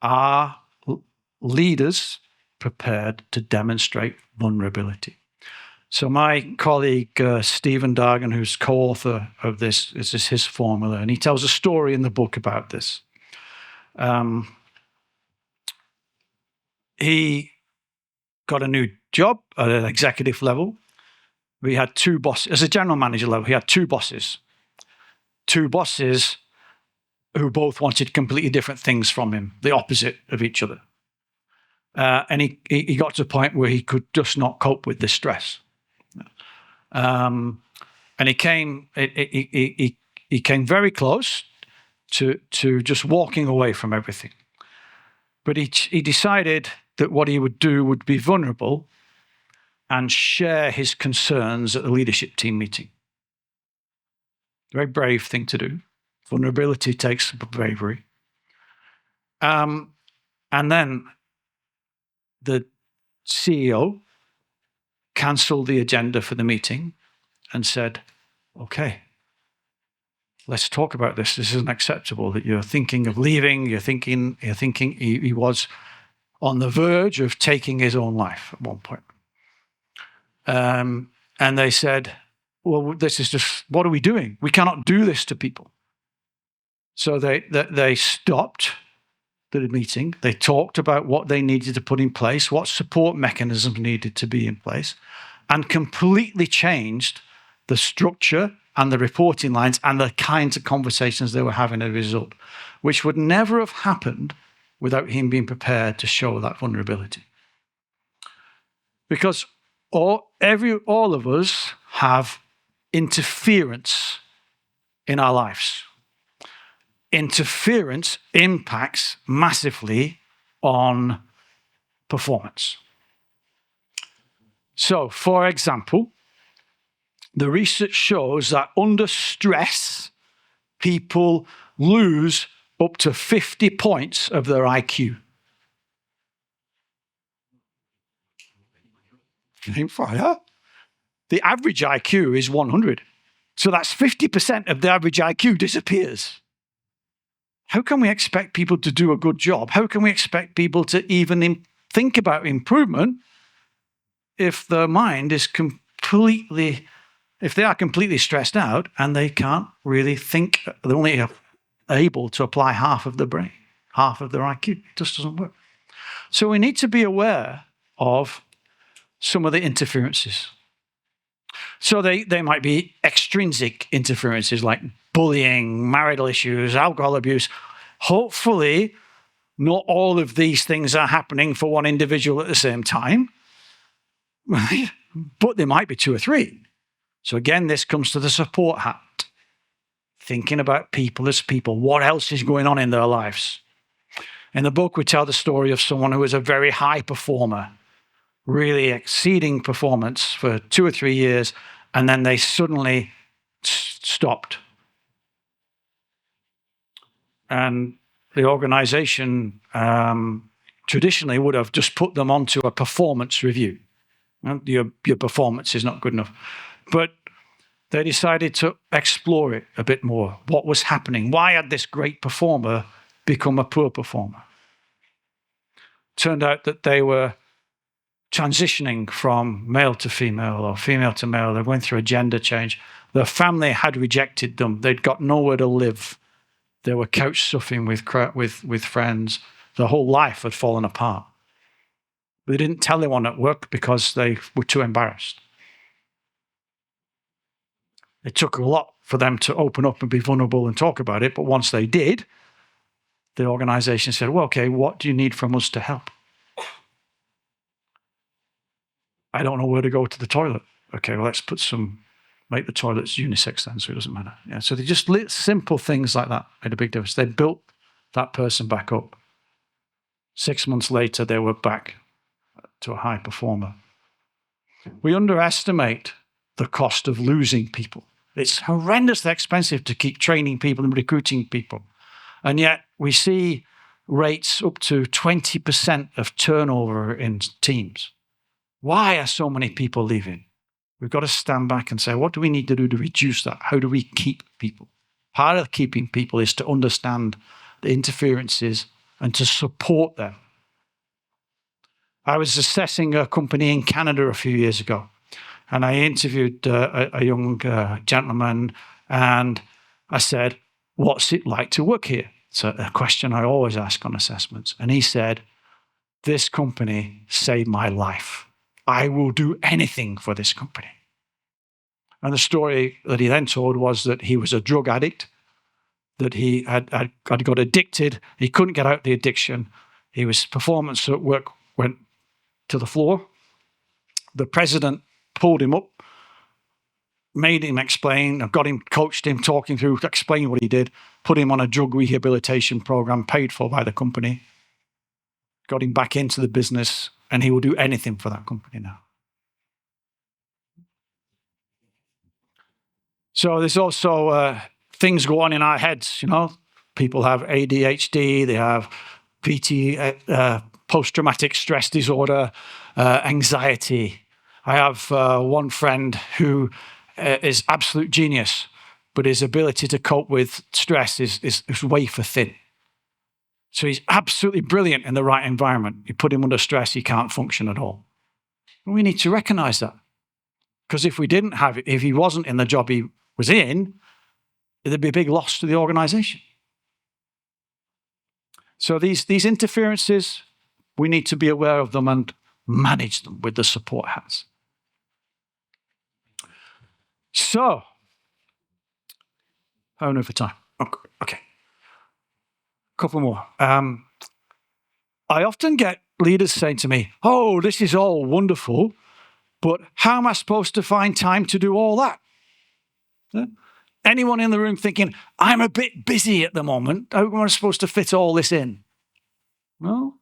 Are leaders prepared to demonstrate vulnerability? So my colleague, Stephen Dargan, who's co-author of this is his formula, and he tells a story in the book about this. He got a new job at an executive level. We had two bosses. As a general manager level, he had two bosses. Two bosses who both wanted completely different things from him, the opposite of each other. And he got to a point where he could just not cope with this stress. And he came very close to just walking away from everything. But he decided that what he would do would be vulnerable and share his concerns at the leadership team meeting. Very brave thing to do. Vulnerability takes bravery. And then the CEO cancelled the agenda for the meeting and said, okay, let's talk about this. This isn't acceptable that you're thinking of leaving. You're thinking he was on the verge of taking his own life at one point. And they said, well, this is just, what are we doing? We cannot do this to people. So they stopped the meeting. They talked about what they needed to put in place, what support mechanisms needed to be in place, and completely changed the structure and the reporting lines and the kinds of conversations they were having as a result, which would never have happened without him being prepared to show that vulnerability. Because all of us have interference in our lives. Interference impacts massively on performance. So, for example, the research shows that under stress, people lose up to 50 points of their IQ. Aim for higher. The average IQ is 100. So that's 50% of the average IQ disappears. How can we expect people to do a good job? How can we expect people to even think about improvement if their mind is if they are completely stressed out and they can't really think, they're only able to apply half of the brain, half of their IQ. It just doesn't work. So we need to be aware of some of the interferences. So they might be extrinsic interferences like bullying, marital issues, alcohol abuse. Hopefully, not all of these things are happening for one individual at the same time, right? But there might be two or three. So again, this comes to the support hat. Thinking about people as people. What else is going on in their lives? In the book, we tell the story of someone who was a very high performer, really exceeding performance for 2 or 3 years, and then they suddenly stopped. And the organization traditionally would have just put them onto a performance review. Your performance is not good enough. But they decided to explore it a bit more. What was happening? Why had this great performer become a poor performer? Turned out that they were transitioning from male to female or female to male. They were going through a gender change. Their family had rejected them. They'd got nowhere to live. They were couch surfing with friends. Their whole life had fallen apart. They didn't tell anyone at work because they were too embarrassed. It took a lot for them to open up and be vulnerable and talk about it. But once they did, the organization said, well, okay, what do you need from us to help? I don't know where to go to the toilet. Okay, well, let's make the toilets unisex then, so it doesn't matter. Yeah, so they just simple things like that made a big difference. They built that person back up. 6 months later, they were back to a high performer. We underestimate the cost of losing people. It's horrendously expensive to keep training people and recruiting people. And yet we see rates up to 20% of turnover in teams. Why are so many people leaving? We've got to stand back and say, what do we need to do to reduce that? How do we keep people? Part of keeping people is to understand the interferences and to support them. I was assessing a company in Canada a few years ago, and I interviewed a young gentleman, and I said, what's it like to work here? It's a question I always ask on assessments. And he said, this company saved my life. I will do anything for this company. And the story that he then told was that he was a drug addict, that he had got addicted. He couldn't get out the addiction. His performance at work went to the floor. The president pulled him up, made him explain, coached him, talking through, explained what he did, put him on a drug rehabilitation program paid for by the company, got him back into the business, and he will do anything for that company now. So there's also things go on in our heads, People have ADHD, they have post-traumatic stress disorder, anxiety. I have one friend who is absolute genius, but his ability to cope with stress is wafer thin. So he's absolutely brilliant in the right environment. You put him under stress, he can't function at all. And we need to recognize that. Because if he wasn't in the job he was in, there'd be a big loss to the organization. So these interferences, we need to be aware of them and manage them with the support hats. So, how many for time? Okay. Couple more. I often get leaders saying to me, oh, this is all wonderful, but how am I supposed to find time to do all that? Yeah? Anyone in the room thinking, I'm a bit busy at the moment, how am I supposed to fit all this in? No?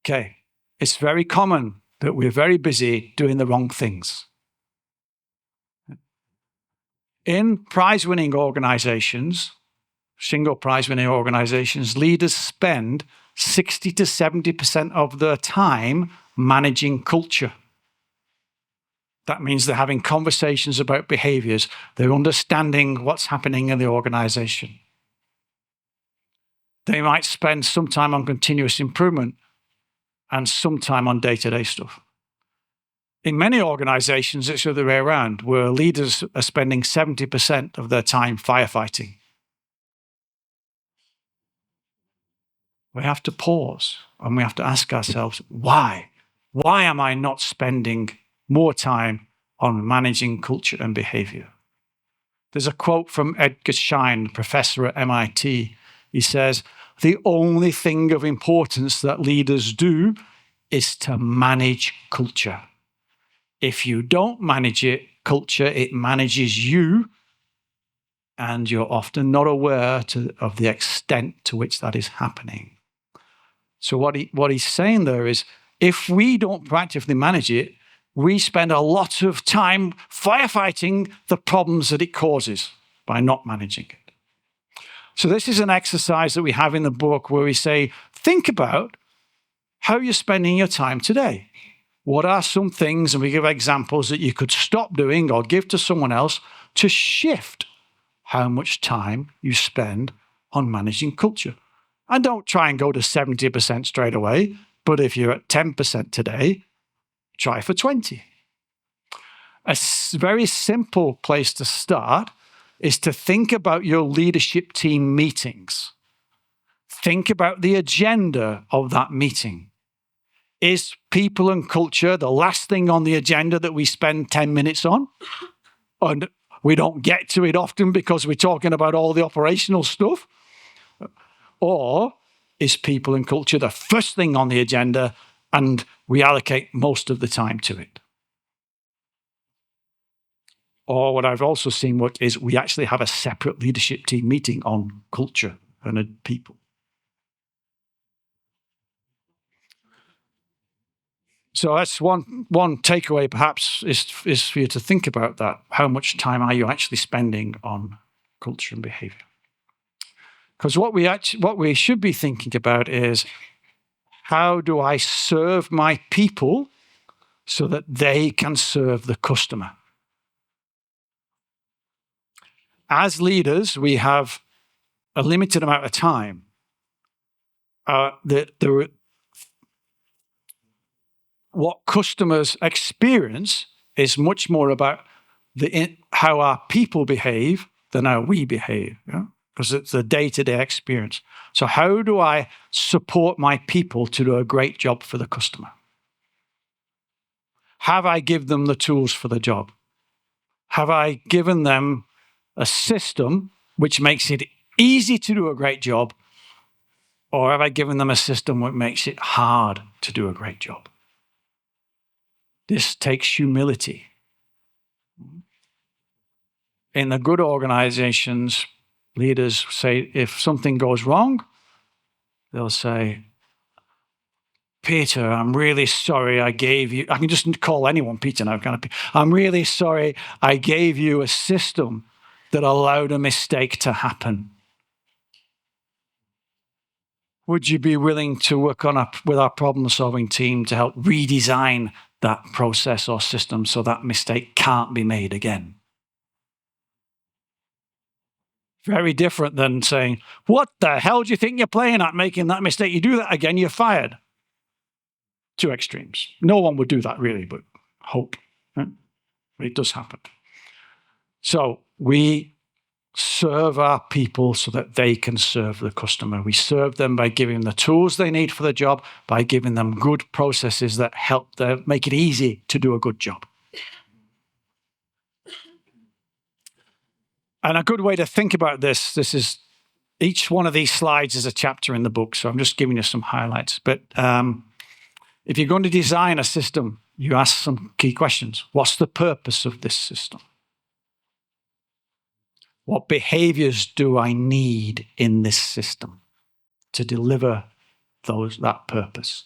Okay. It's very common that we're very busy doing the wrong things. In prize-winning organizations, single prize-winning organizations, leaders spend 60 to 70% of their time managing culture. That means they're having conversations about behaviors. They're understanding what's happening in the organization. They might spend some time on continuous improvement and some time on day-to-day stuff. In many organizations, it's the other way around, where leaders are spending 70% of their time firefighting. We have to pause and we have to ask ourselves, why? Why am I not spending more time on managing culture and behavior? There's a quote from Edgar Schein, professor at MIT. He says, the only thing of importance that leaders do is to manage culture. If you don't manage culture, it manages you, and you're often not aware of the extent to which that is happening. So what he's saying there is, if we don't proactively manage it, we spend a lot of time firefighting the problems that it causes by not managing it. So this is an exercise that we have in the book where we say, think about how you're spending your time today. What are some things, and we give examples that you could stop doing or give to someone else to shift how much time you spend on managing culture. And don't try and go to 70% straight away, but if you're at 10% today, try for 20. A very simple place to start is to think about your leadership team meetings. Think about the agenda of that meeting. Is people and culture the last thing on the agenda that we spend 10 minutes on? And we don't get to it often because we're talking about all the operational stuff? Or is people and culture the first thing on the agenda and we allocate most of the time to it? Or what I've also seen work is we actually have a separate leadership team meeting on culture and people. So that's one takeaway perhaps is for you to think about that. How much time are you actually spending on culture and behavior? Because what we should be thinking about is, how do I serve my people so that they can serve the customer? As leaders, we have a limited amount of time. What customers experience is much more about how our people behave than how we behave. Yeah? Because it's a day-to-day experience. So how do I support my people to do a great job for the customer? Have I given them the tools for the job? Have I given them a system which makes it easy to do a great job? Or have I given them a system which makes it hard to do a great job? This takes humility. In the good organizations, leaders say, if something goes wrong, they'll say, Peter, I'm really sorry I gave you, I can just call anyone Peter now, can't I? I'm really sorry I gave you a system that allowed a mistake to happen. Would you be willing to work with our problem-solving team to help redesign that process or system so that mistake can't be made again? Very different than saying, what the hell do you think you're playing at, making that mistake? You do that again, you're fired. Two extremes. No one would do that really, but hope. It does happen. So we serve our people so that they can serve the customer. We serve them by giving them the tools they need for the job, by giving them good processes that help them make it easy to do a good job. And a good way to think about this is each one of these slides is a chapter in the book, so I'm just giving you some highlights. But if you're going to design a system, you ask some key questions. What's the purpose of this system? What behaviors do I need in this system to deliver that purpose?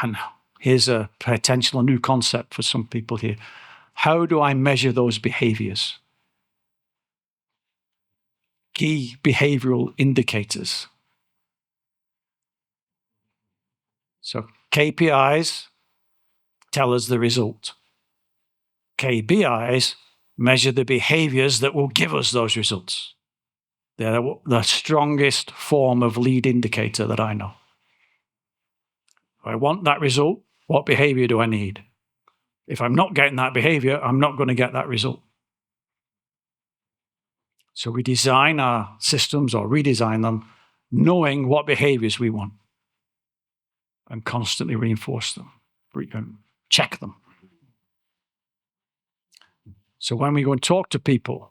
And here's a potential new concept for some people here. How do I measure those behaviors? Key behavioral indicators. So KPIs tell us the result. KPIs measure the behaviors that will give us those results. They're the strongest form of lead indicator that I know. If I want that result, what behavior do I need? If I'm not getting that behavior, I'm not going to get that result. So we design our systems or redesign them knowing what behaviors we want and constantly reinforce them, check them. So when we go and talk to people,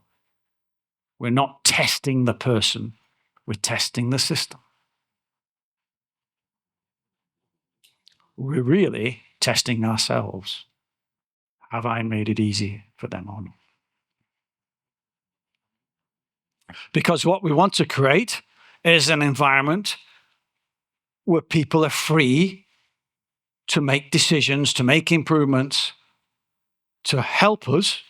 we're not testing the person, we're testing the system. We're really testing ourselves. Have I made it easy for them or not? Because what we want to create is an environment where people are free to make decisions, to make improvements, to help us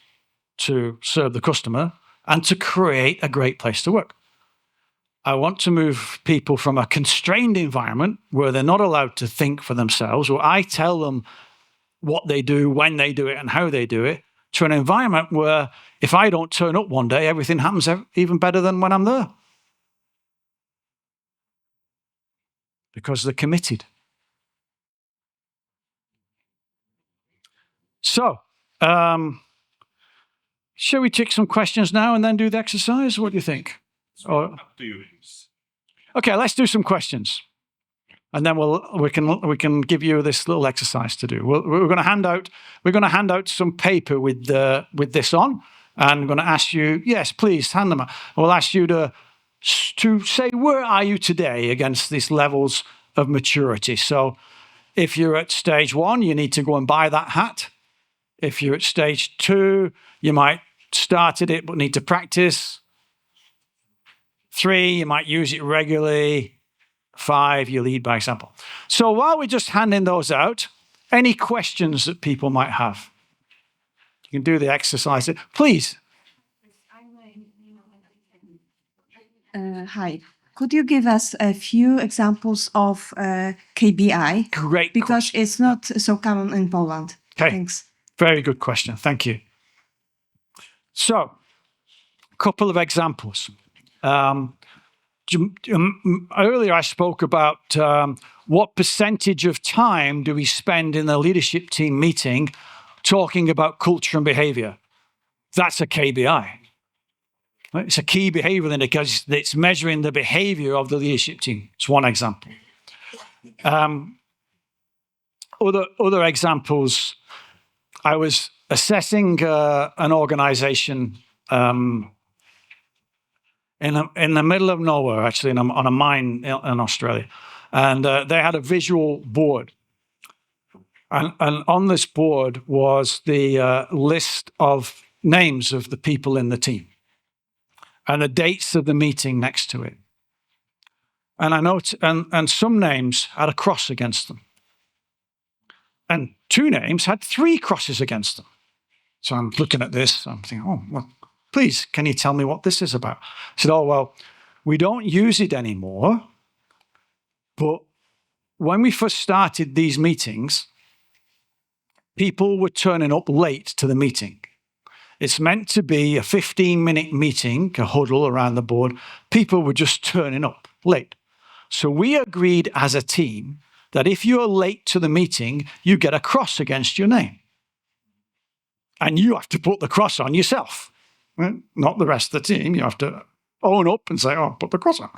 to serve the customer, and to create a great place to work. I want to move people from a constrained environment where they're not allowed to think for themselves, where I tell them what they do, when they do it, and how they do it, to an environment where if I don't turn up one day, everything happens even better than when I'm there. Because they're committed. So, shall we take some questions now and then do the exercise? What do you think? Or, Up to you. okay, let's do some questions, and then we can give you this little exercise to do. We're going to hand out some paper with this on, and I'm going to ask you, yes, please hand them out. We'll ask you to say, where are you today against these levels of maturity? So, if you're at stage 1, you need to go and buy that hat. If you're at stage 2, you might started it but need to practice. 3, you might use it regularly. 5, you lead by example. So while we're just handing those out, any questions that people might have? You can do the exercise. Please. Hi. Could you give us a few examples of KBI? Great Because it's not so common in Poland. Okay. Thanks. Very good question. Thank you. So, a couple of examples. Earlier I spoke about what percentage of time do we spend in the leadership team meeting talking about culture and behavior. That's a KBI. It's a key behavior then because it's measuring the behavior of the leadership team. It's one example. Other examples, I was assessing an organization in the middle of nowhere, actually, on a mine in Australia. And they had a visual board. And on this board was the list of names of the people in the team and the dates of the meeting next to it. And I noticed, and some names had a cross against them. And 2 names had 3 crosses against them. So I'm looking at this, I'm thinking, oh, well, please, can you tell me what this is about? I said, oh, well, we don't use it anymore, but when we first started these meetings, people were turning up late to the meeting. It's meant to be a 15-minute meeting, a huddle around the board. People were just turning up late. So we agreed as a team that if you're late to the meeting, you get a cross against your name. And you have to put the cross on yourself, right? Not the rest of the team. You have to own up and say, oh, put the cross on.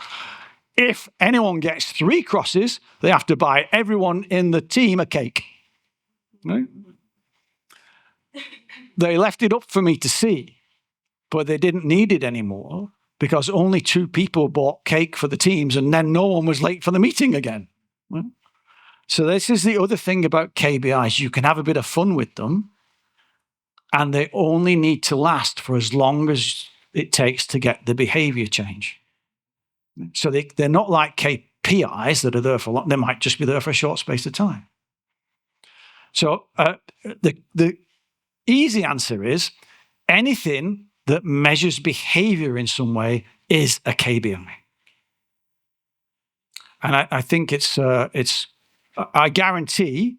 If anyone gets 3 crosses, they have to buy everyone in the team a cake. Right? They left it up for me to see, but they didn't need it anymore because only 2 people bought cake for the teams and then no one was late for the meeting again. Right? So this is the other thing about KBIs. You can have a bit of fun with them, and they only need to last for as long as it takes to get the behavior change. So they're not like KPIs that are there for long. They might just be there for a short space of time. So the easy answer is anything that measures behavior in some way is a KBI. And I think I guarantee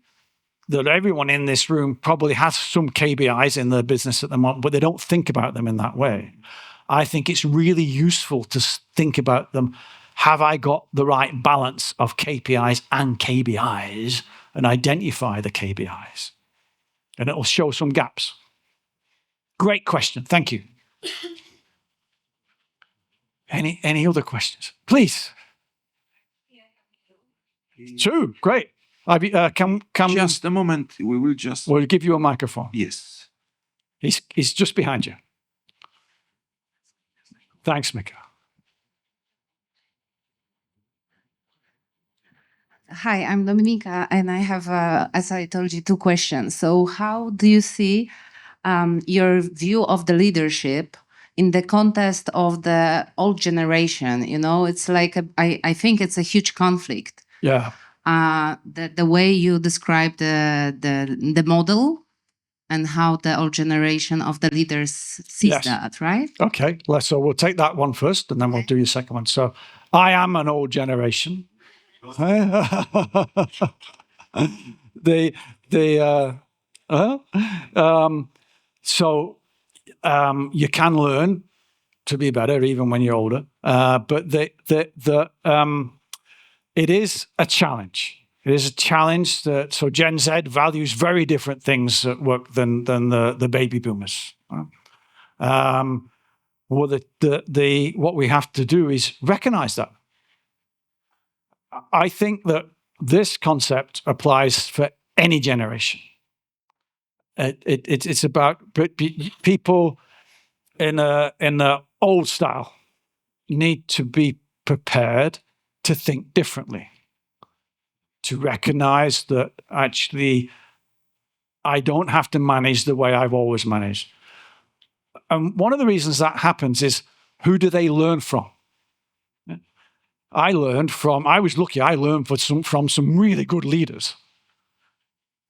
that everyone in this room probably has some KPIs in their business at the moment, but they don't think about them in that way. I think it's really useful to think about them. Have I got the right balance of KPIs and KBIs, and identify the KBIs? And it'll show some gaps. Great question. Thank you. Any other questions? Please. Two. Great. Come. Just a moment. We will just... We'll give you a microphone. Yes. He's just behind you. Thanks, Mika. Hi, I'm Dominika, and I have, as I told you, two questions. So how do you see your view of the leadership in the context of the old generation? You know, it's like, I think it's a huge conflict. Yeah. The way you describe the model and how the old generation of the leaders sees that, right? Okay, so we'll take that one first, and then we'll do your second one. So I am an old generation. So you can learn to be better even when you're older, but it is a challenge. It is a challenge that, so Gen Z values very different things at work than the baby boomers. What we have to do is recognize that. I think that this concept applies for any generation. It's about people in the old style need to be prepared to think differently, to recognize that actually I don't have to manage the way I've always managed. And one of the reasons that happens is, who do they learn from? I was lucky, I learned from some really good leaders.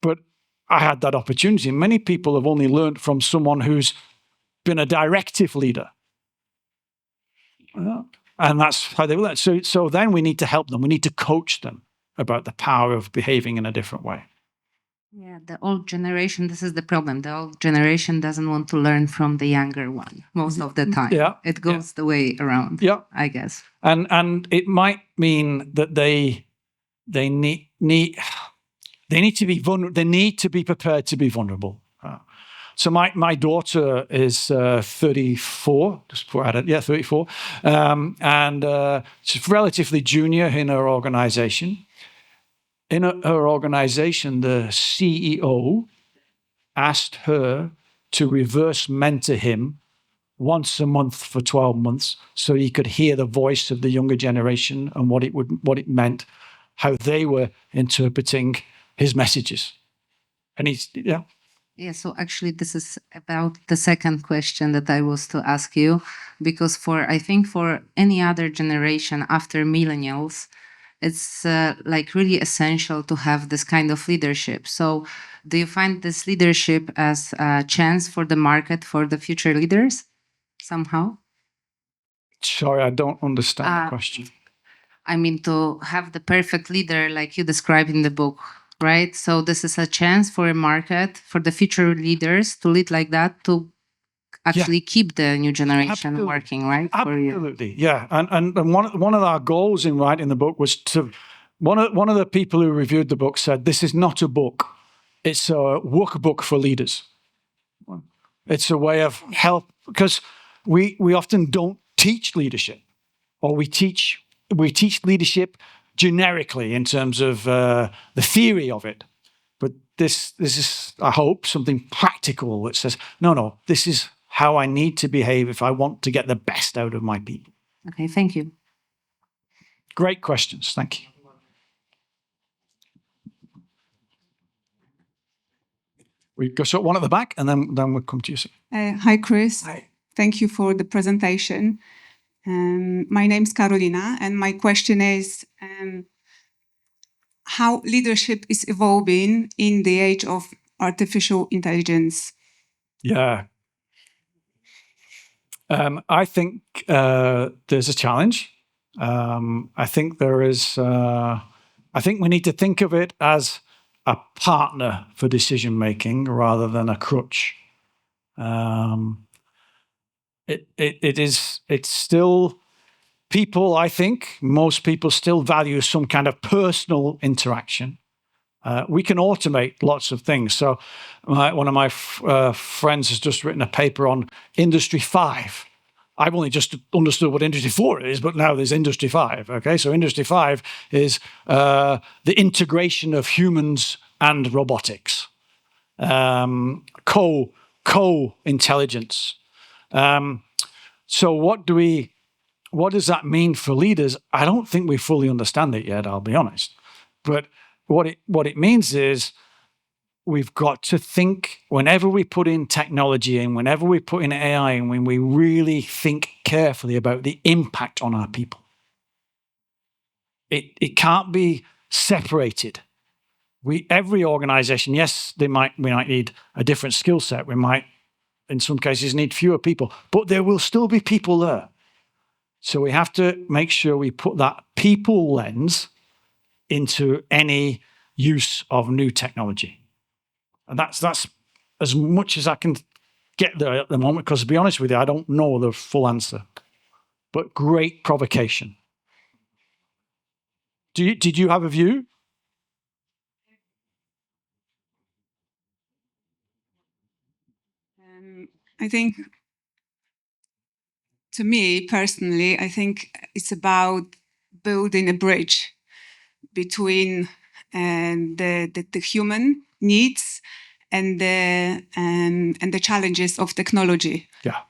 But I had that opportunity. Many people have only learned from someone who's been a directive leader. And that's how they learn. So then we need to help them. We need to coach them about the power of behaving in a different way. Yeah, the old generation, this is the problem. The old generation doesn't want to learn from the younger one most of the time. Yeah. It goes the way around, I guess. And it might mean that they need to be vulnerable. They need to be prepared to be vulnerable. So my daughter is 34, just before I had it, 34. And she's relatively junior in her organization. In her organization, the CEO asked her to reverse mentor him once a month for 12 months so he could hear the voice of the younger generation and what it meant, how they were interpreting his messages. And Yeah, so actually this is about the second question that I was to ask you, because I think for any other generation after millennials, it's like really essential to have this kind of leadership. So do you find this leadership as a chance for the market, for the future leaders somehow? Sorry, I don't understand the question. I mean, to have the perfect leader like you describe in the book, right? So this is a chance for a market, for the future leaders to lead like that, to actually keep the new generation working, right? Absolutely, yeah. And one of our goals in writing the book was to, one of the people who reviewed the book said, this is not a book, it's a workbook for leaders. It's a way of help, because we often don't teach leadership, or we teach leadership generically in terms of the theory of it. But this is, I hope, something practical that says, no, this is how I need to behave if I want to get the best out of my people. Okay, thank you. Great questions, thank you. We go so one at the back, and then we'll come to you. Hi, Chris. Hi. Thank you for the presentation. My name's Carolina, and my question is how leadership is evolving in the age of artificial intelligence. Yeah. I think there's a challenge. I think there is. I think we need to think of it as a partner for decision making rather than a crutch. It's still people, I think, most people still value some kind of personal interaction. We can automate lots of things. So one of my friends has just written a paper on Industry 5. I've only just understood what Industry 4 is, but now there's Industry 5. Okay, so Industry 5 is the integration of humans and robotics, co-intelligence. So what does that mean for leaders? I don't think we fully understand it yet, I'll be honest. But what it means is we've got to think, whenever we put in technology in, whenever we put in AI in, when we really think carefully about the impact on our people. It can't be separated. Every organization, yes, we might need a different skill set. We might, in some cases, need fewer people, but there will still be people there. So we have to make sure we put that people lens into any use of new technology. And that's as much as I can get there at the moment, because to be honest with you, I don't know the full answer. But great provocation. Did you have a view? I think, to me personally, I think it's about building a bridge between the human needs and the challenges of technology. Yeah.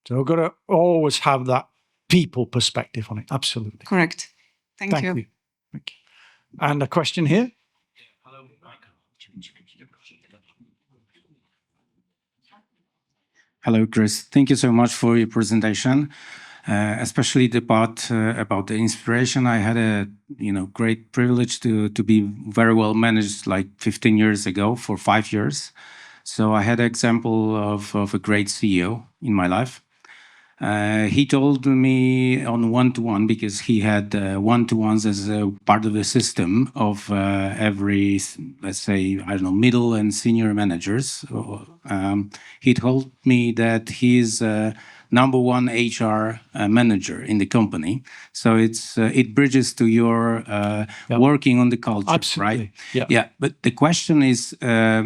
So we've got to always have that people perspective on it. Absolutely. Correct. Thank you. Thank you. And a question here. Hello, Chris. Thank you so much for your presentation, especially the part about the inspiration. I had a great privilege to be very well managed like 15 years ago for 5 years. So I had an example of a great CEO in my life. He told me on one-to-one, because he had one-to-ones as a part of the system of every, let's say, I don't know, middle and senior managers. He told me that he's number one HR manager in the company. So it bridges to your working on the culture, Absolutely. right? Yeah. But the question is, I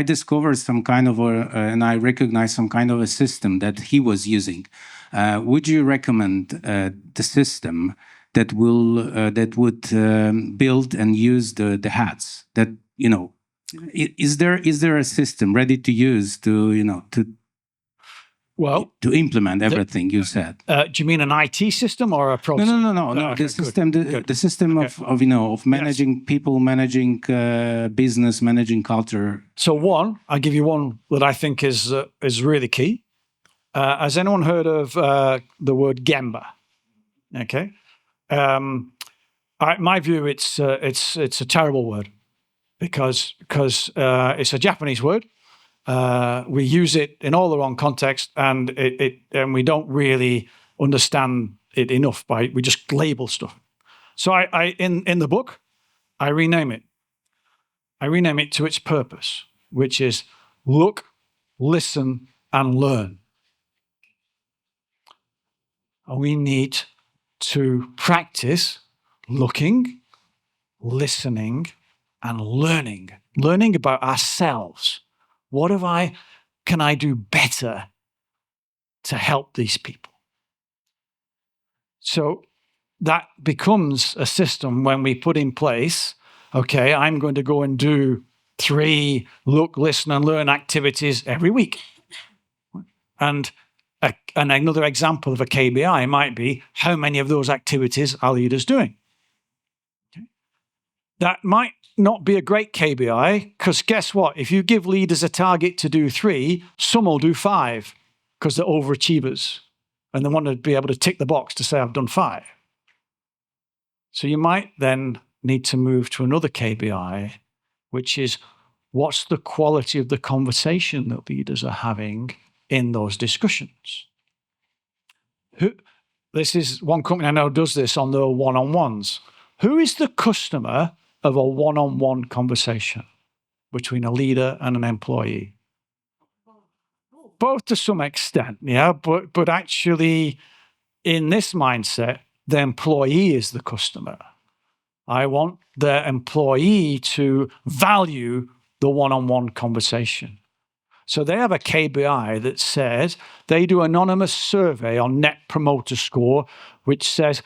discovered some kind of and I recognize some kind of a system that he was using. Would you recommend the system that would build and use the hats? That is there a system ready to use to implement everything you said? Do you mean an IT system or a process? No. Okay, The system, the system of managing people, managing business, managing culture. So I'll give you one that I think is really key. Has anyone heard of the word Gemba? Okay. My view, it's a terrible word because it's a Japanese word. We use it in all the wrong context, and we don't really understand it enough. We just label stuff. So I in the book, I rename it. I rename it to its purpose, which is look, listen, and learn. And we need to practice looking, listening, and learning. Learning about ourselves. What can I do better to help these people? So that becomes a system when we put in place, okay, I'm going to go and do 3 look, listen, and learn activities every week. And another example of a KBI might be, how many of those activities are leaders doing? Okay. That might not be a great KBI, because guess what? If you give leaders a target to do 3, some will do 5 because they're overachievers and they want to be able to tick the box to say, I've done 5. So you might then need to move to another KBI, which is what's the quality of the conversation that leaders are having in those discussions. This is one company I know does this on their one-on-ones. Who is the customer of a one-on-one conversation between a leader and an employee? Both to some extent, yeah, but actually in this mindset, the employee is the customer. I want the employee to value the one-on-one conversation. So they have a KPI that says they do an anonymous survey on Net Promoter Score, which says,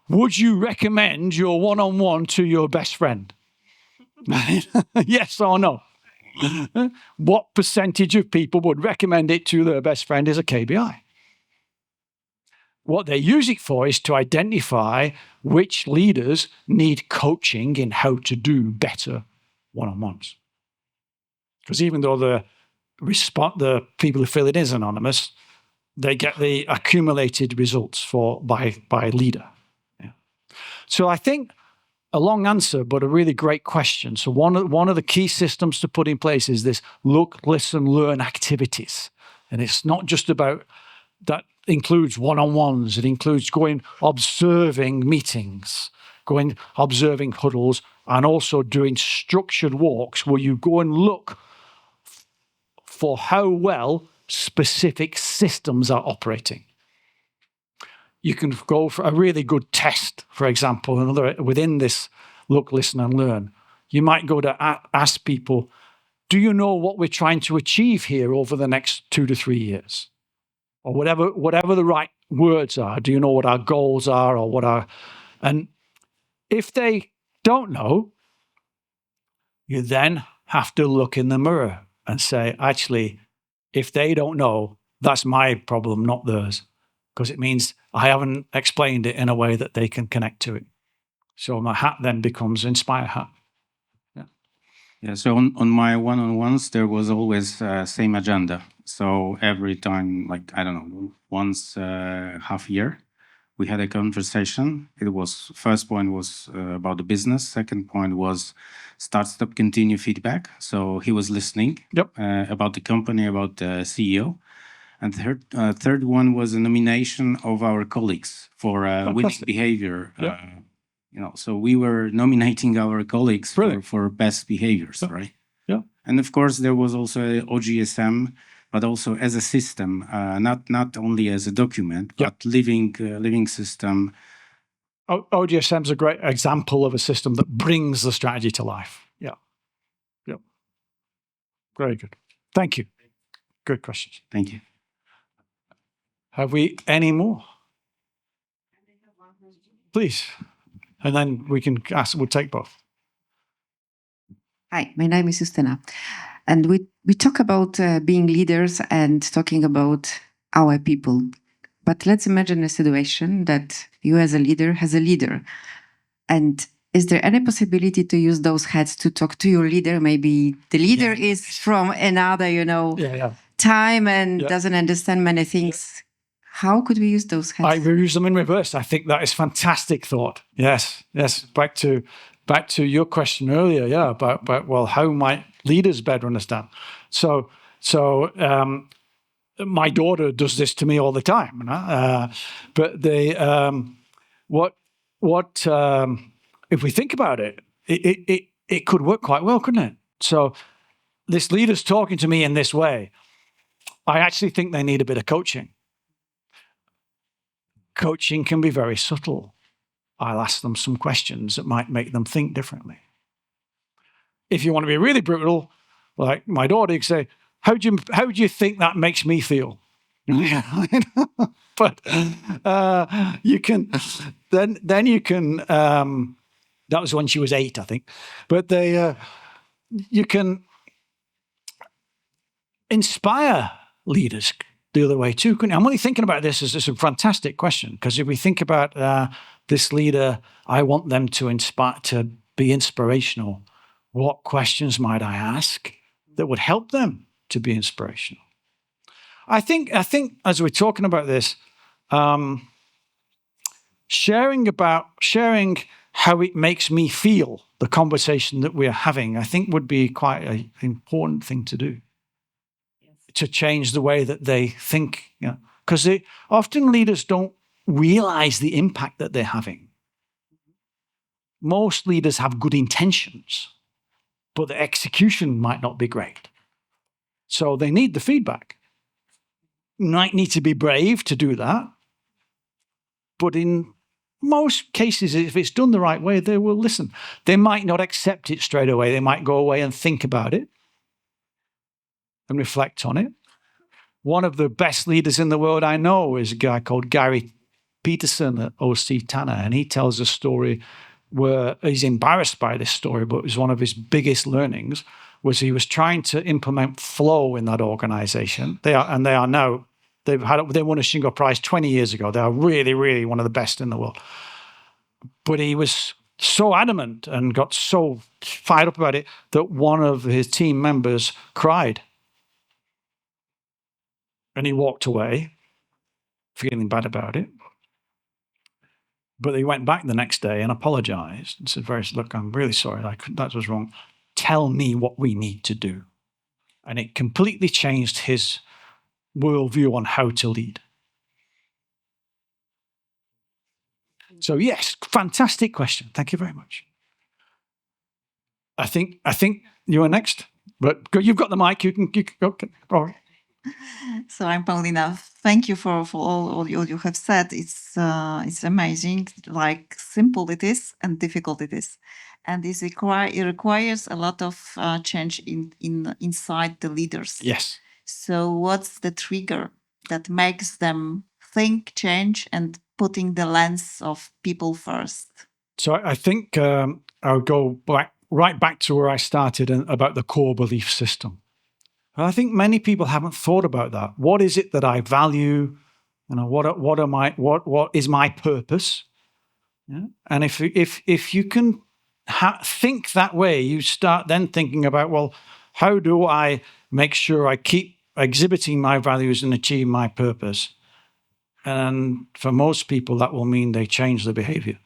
would you recommend your one-on-one to your best friend? Yes or no? What percentage of people would recommend it to their best friend is a KPI. What they use it for is to identify which leaders need coaching in how to do better one-on-ones. Because even though the people who fill it is anonymous, they get the accumulated results by leader. Yeah. So I think a long answer, but a really great question. So one of the key systems to put in place is this look, listen, learn activities. And it's not just about that includes one-on-ones. It includes observing meetings, observing huddles, and also doing structured walks where you go and look for how well specific systems are operating. You can go for a really good test, for example, within this look, listen, and learn. You might go to ask people, do you know what we're trying to achieve here over the next 2 to 3 years? Or whatever the right words are. Do you know what our goals are and if they don't know, you then have to look in the mirror and say, actually, if they don't know, that's my problem, not theirs. Because it means I haven't explained it in a way that they can connect to it. So my hat then becomes Inspire hat. Yeah, so on my one-on-ones, there was always same agenda. So every time, like, I don't know, once half year, we had a conversation. First point was about the business. Second point was start, stop, continue feedback. So he was listening about the company, about the CEO. And third one was a nomination of our colleagues for winning behavior. So we were nominating our colleagues for best behaviors, right? Yeah. And of course, there was also OGSM, but also as a system, not only as a document, but living system. OGSM is a great example of a system that brings the strategy to life. Yeah. Very good. Thank you. Good questions. Thank you. Have we any more? Please. And then we'll take both. Hi, my name is Justyna. And we talk about being leaders and talking about our people. But let's imagine a situation that you as a leader has a leader. And is there any possibility to use those hats to talk to your leader? Maybe the leader is from another, time and doesn't understand many things. How could we use those hats? I use them in reverse. I think that is fantastic thought. Yes. Back to your question earlier, about well, how might leaders better understand? So my daughter does this to me all the time, but if we think about it, it could work quite well, couldn't it? So this leader's talking to me in this way. I actually think they need a bit of coaching. Coaching can be very subtle. I'll ask them some questions that might make them think differently. If you want to be really brutal, like my daughter, you say, how do you think that makes me feel? But you can, then you can, that was when she was 8, I think. But you can inspire leaders the other way too. I'm only thinking about this as a fantastic question, because if we think about this leader, I want them to be inspirational. What questions might I ask that would help them to be inspirational? I think as we're talking about this, sharing how it makes me feel, the conversation that we're having, I think would be quite an important thing to do. To change the way that they think, because often leaders don't realize the impact that they're having. most leaders have good intentions, but the execution might not be great. So they need the feedback. Might need to be brave to do that. But in most cases, if it's done the right way, they will listen. They might not accept it straight away. They might go away and think about it and reflect on it. One of the best leaders in the world I know is a guy called Gary Peterson at O.C. Tanner, and he tells a story where he's embarrassed by this story, but it was one of his biggest learnings, was he was trying to implement flow in that organization. They won a Shingo Prize 20 years ago. They are really, really one of the best in the world. But he was so adamant and got so fired up about it that one of his team members cried. And he walked away, feeling bad about it. But he went back the next day and apologized and said, look, I'm really sorry. That was wrong. Tell me what we need to do. And it completely changed his worldview on how to lead. So yes, fantastic question. Thank you very much. I think you are next, but you've got the mic. You can go. All right. So I'm Paulina. Thank you for all you have said. It's amazing, like simple it is and difficult it is, and it requires a lot of change inside the leaders. Yes. So what's the trigger that makes them think, change, and putting the lens of people first? So I think I'll go right back to where I started about the core belief system. I think many people haven't thought about that. What is it that I value? What is my purpose? Yeah? And if you can think that way, you start then thinking about, well, how do I make sure I keep exhibiting my values and achieve my purpose? And for most people, that will mean they change their behavior.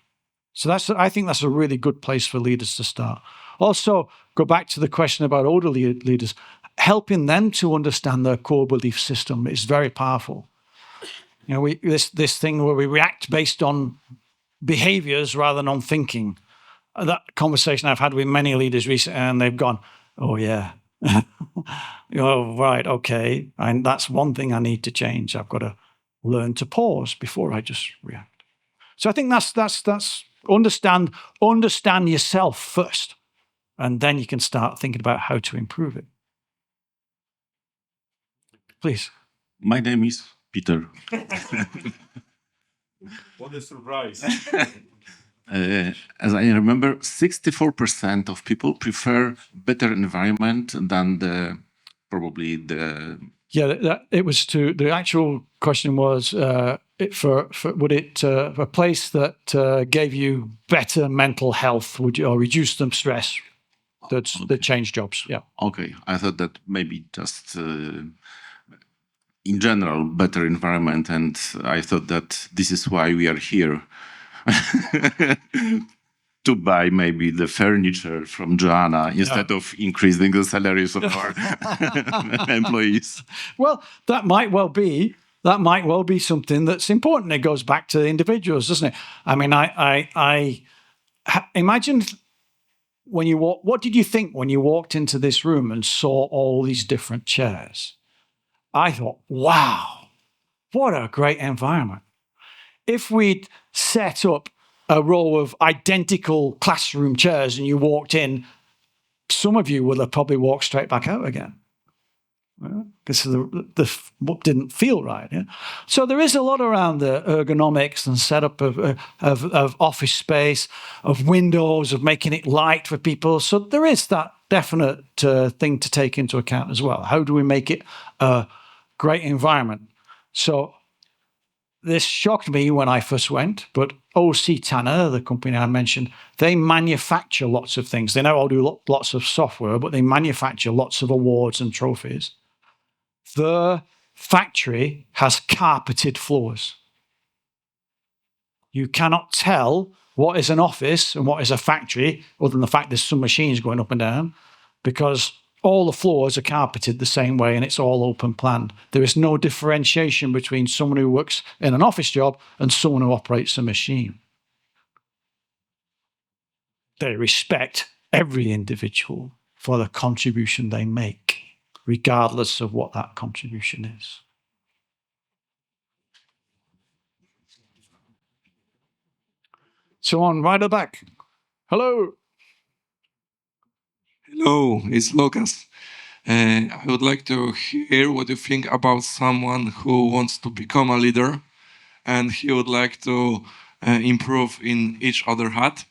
So I think that's a really good place for leaders to start. Also, go back to the question about older leaders. Helping them to understand their core belief system is very powerful. This thing where we react based on behaviors rather than on thinking. That conversation I've had with many leaders recently, and they've gone, "Oh yeah, oh right, okay, and that's one thing I need to change. I've got to learn to pause before I just react." So I think that's understand yourself first, and then you can start thinking about how to improve it. Please. My name is Peter. What a surprise. As I remember, 64% of people prefer better environment than the actual question was for a place that gave you better mental health, or reduce them stress, that change jobs. Yeah. Okay, I thought that maybe just in general better environment, and I thought that this is why we are here. To buy maybe the furniture from Joanna instead of increasing the salaries of our employees. Well, that might well be something that's important. It goes back to individuals, doesn't it? I mean, I imagine when you walk. What did you think when you walked into this room and saw all these different chairs? I thought, wow, what a great environment. If we'd set up a row of identical classroom chairs and you walked in, some of you would have probably walked straight back out again. Because the didn't feel right. Yeah? So there is a lot around the ergonomics and setup of office space, of windows, of making it light for people. So there is that definite thing to take into account as well. How do we make it a great environment? So this shocked me when I first went, but O.C. Tanner, the company I mentioned, they manufacture lots of things. They now all do lots of software, but they manufacture lots of awards and trophies. The factory has carpeted floors. You cannot tell what is an office and what is a factory, other than the fact there's some machines going up and down, because all the floors are carpeted the same way and it's all open plan. There is no differentiation between someone who works in an office job and someone who operates a machine. they respect every individual for the contribution they make, regardless of what that contribution is. So on right at the back. Hello. Hello, it's Lucas. I would like to hear what you think about someone who wants to become a leader and he would like to improve in each other hat.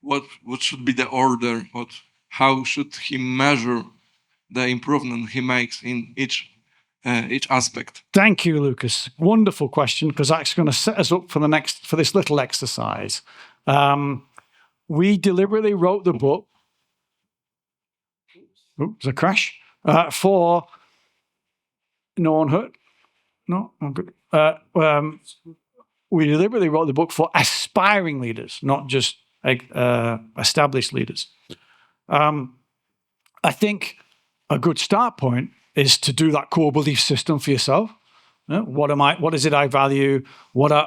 What should be the order? How should he measure the improvement he makes in each aspect? Thank you, Lucas. Wonderful question, because that's going to set us up for this little exercise. We deliberately wrote the book. Oops, a crash. For no one hurt. No, I'm good. We deliberately wrote the book for aspiring leaders, not just established leaders. I think a good start point is to do that core belief system for yourself. What is it I value? What's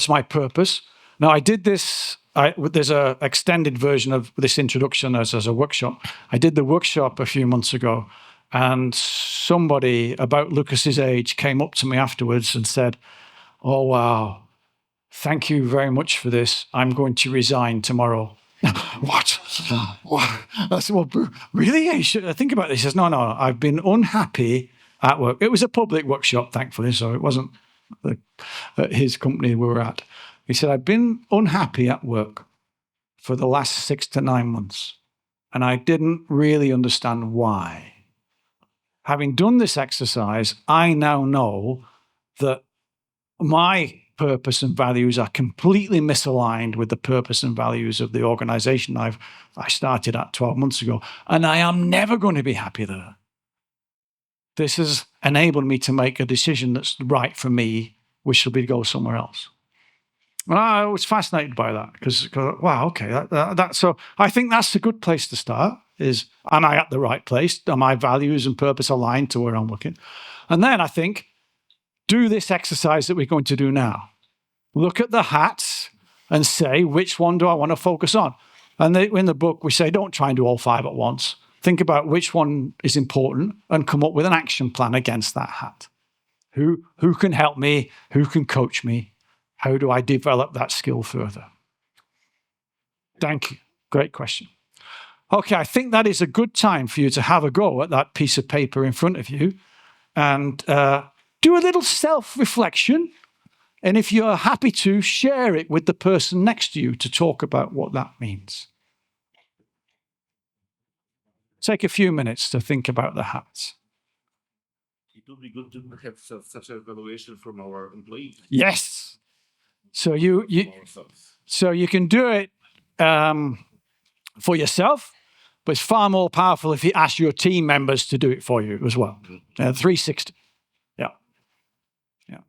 my purpose? Now, I did this. There's an extended version of this introduction as a workshop. I did the workshop a few months ago, and somebody about Lucas's age came up to me afterwards and said, "Oh, wow, thank you very much for this. I'm going to resign tomorrow." What? I said, "Well, really? You should think about this." He says, No, I've been unhappy at work. It was a public workshop, thankfully, so it wasn't at his company we were at. He said, "I've been unhappy at work for the last 6 to 9 months, and I didn't really understand why. Having done this exercise, I now know that my purpose and values are completely misaligned with the purpose and values of the organization I started at 12 months ago, and I am never going to be happy there. This has enabled me to make a decision that's right for me, which will be to go somewhere else." And I was fascinated by that because wow, okay, so I think that's a good place to start. Is, am I at the right place? Are my values and purpose aligned to where I'm looking? And then I think, do this exercise that we're going to do now. Look at the hats and say, which one do I want to focus on? And in the book, we say, don't try and do all 5 at once. Think about which one is important and come up with an action plan against that hat. Who can help me? Who can coach me? How do I develop that skill further? Thank you. Great question. Okay, I think that is a good time for you to have a go at that piece of paper in front of you and do a little self-reflection. And if you're happy to, share it with the person next to you to talk about what that means. Take a few minutes to think about the hats. It would be good to have such an evaluation from our employees. Yes. So you can do it for yourself, but it's far more powerful if you ask your team members to do it for you as well. 360. Yeah. Yeah.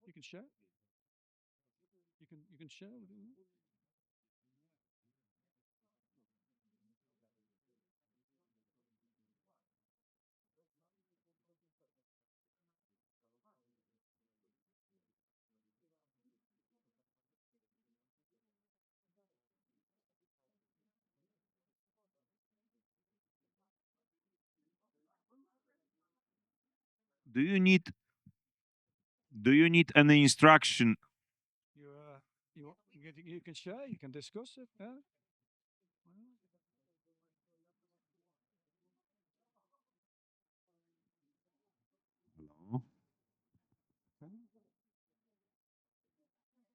You can share. You can share. Do you need any instruction? You can share. You can discuss it. Yeah. Hello?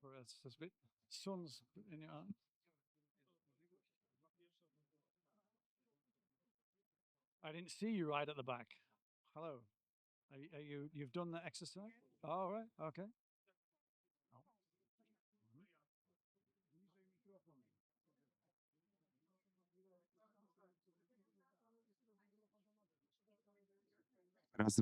Or else there's a bit sun's in your eyes. I didn't see you right at the back. Hello. You've done the exercise? All right. Okay. Raz.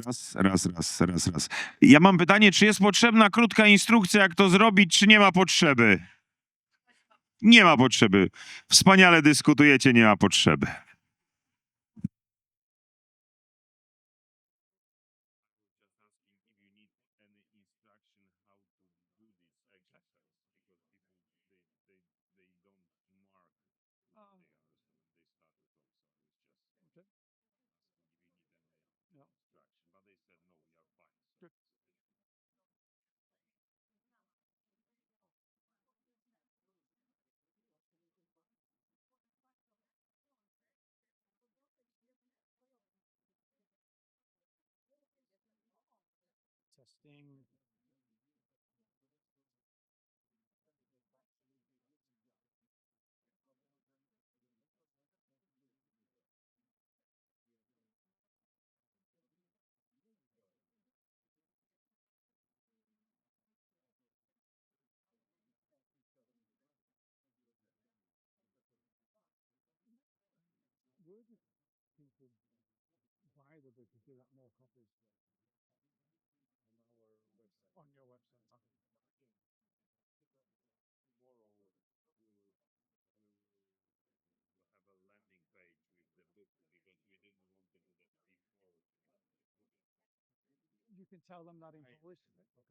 Ja mam pytanie, czy jest potrzebna krótka instrukcja, jak to zrobić, czy nie ma potrzeby? Nie ma potrzeby. Wspaniale dyskutujecie, nie ma potrzeby. Testing. Where do people buy the book if you got more copies? On your website. Okay. You can tell them that in Polish. Okay.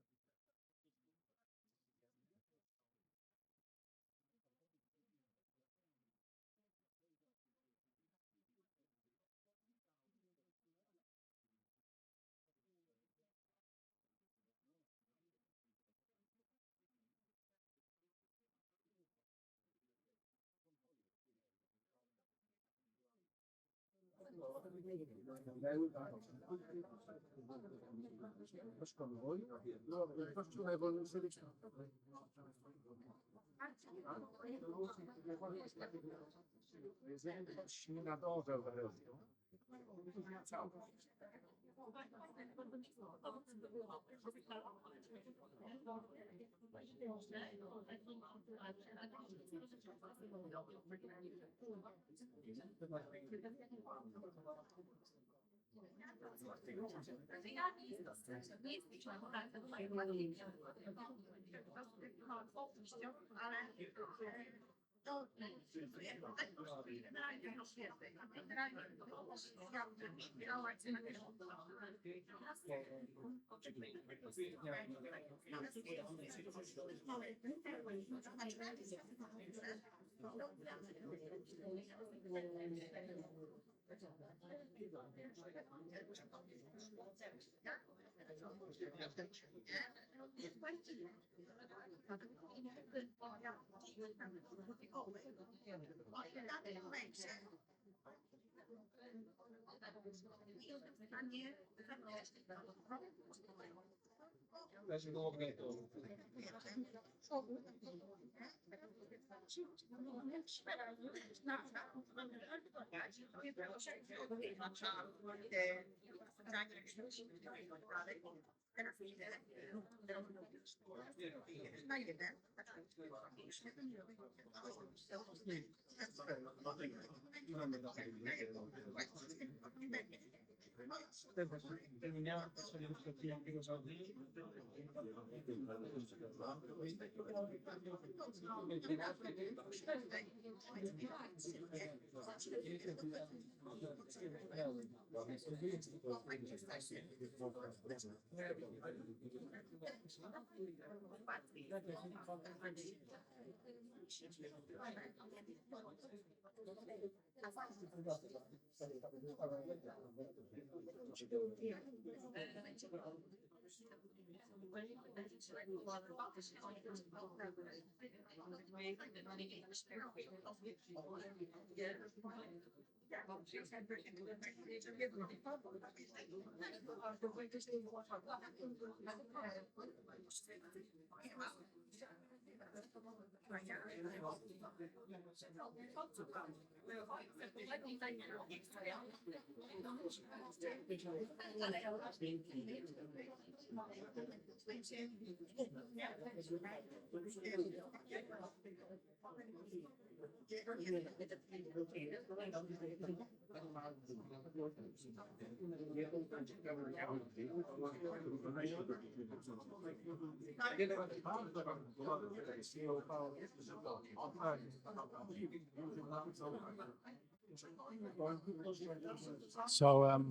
So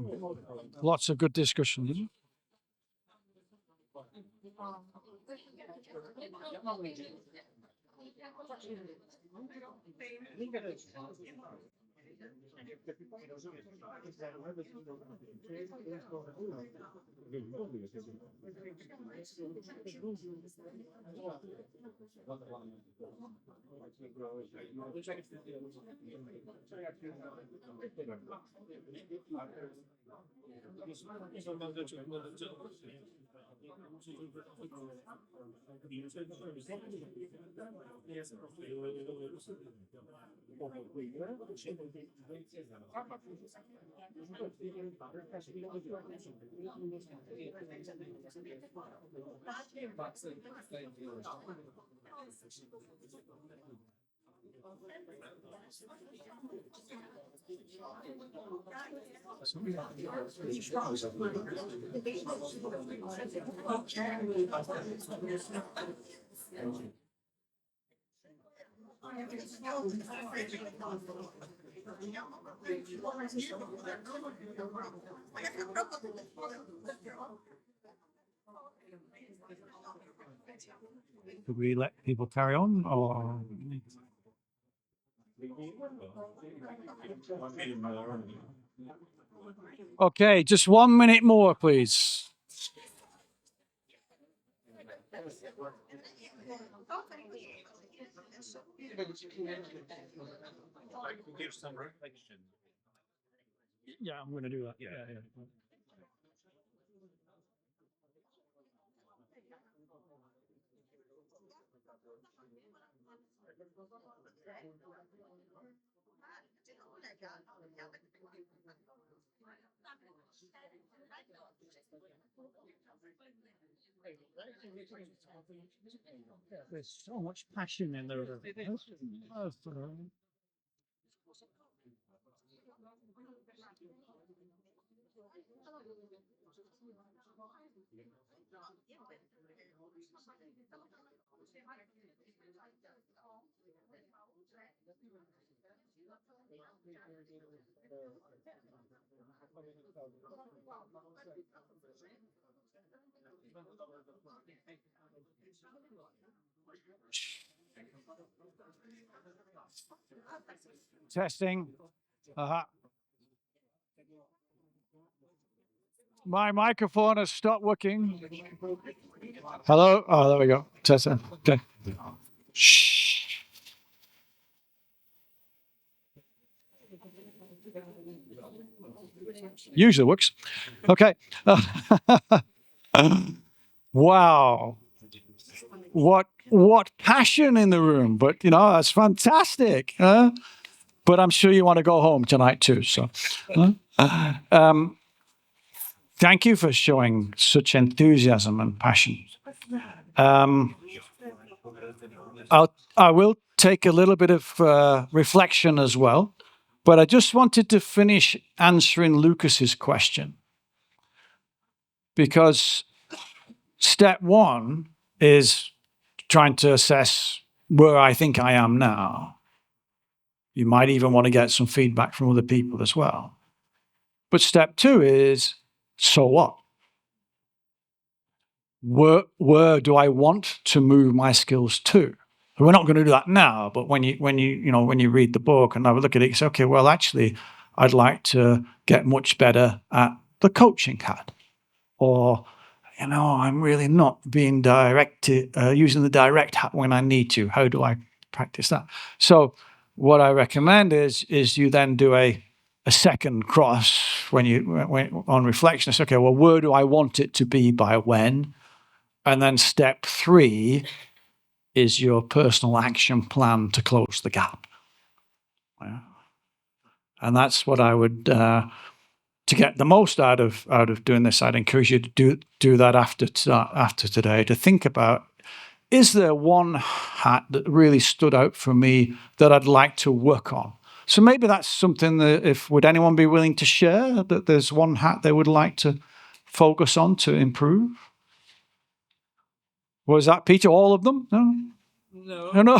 lots of good discussion. Could we let people carry on, or? Okay, just 1 minute more, please. Yeah, I'm going to do that. Yeah. There's so much passion in there. Testing. My microphone has stopped working. Hello? Oh, there we go. Testing. Okay. Shh. Usually works. Okay. Wow. What passion in the room, but that's fantastic. But I'm sure you want to go home tonight too. So thank you for showing such enthusiasm and passion. I will take a little bit of reflection as well, but I just wanted to finish answering Lucas's question, because step one is trying to assess where I think I am now. You might even want to get some feedback from other people as well. But step two is, so what? Where do I want to move my skills to? We're not going to do that now, but when you read the book and have a look at it, you say, okay, well, actually, I'd like to get much better at the coaching hat, or I'm really not being using the direct hat when I need to. How do I practice that? So what I recommend is you then do a second cross when on reflection. It's okay, well, where do I want it to be by when? And then step three, is your personal action plan to close the gap. Yeah. And that's what I would, to get the most out of doing this, I'd encourage you to do that after today, to think about, is there one hat that really stood out for me that I'd like to work on? So maybe that's something that, would anyone be willing to share that there's one hat they would like to focus on to improve? Was that, Peter, all of them? No? No.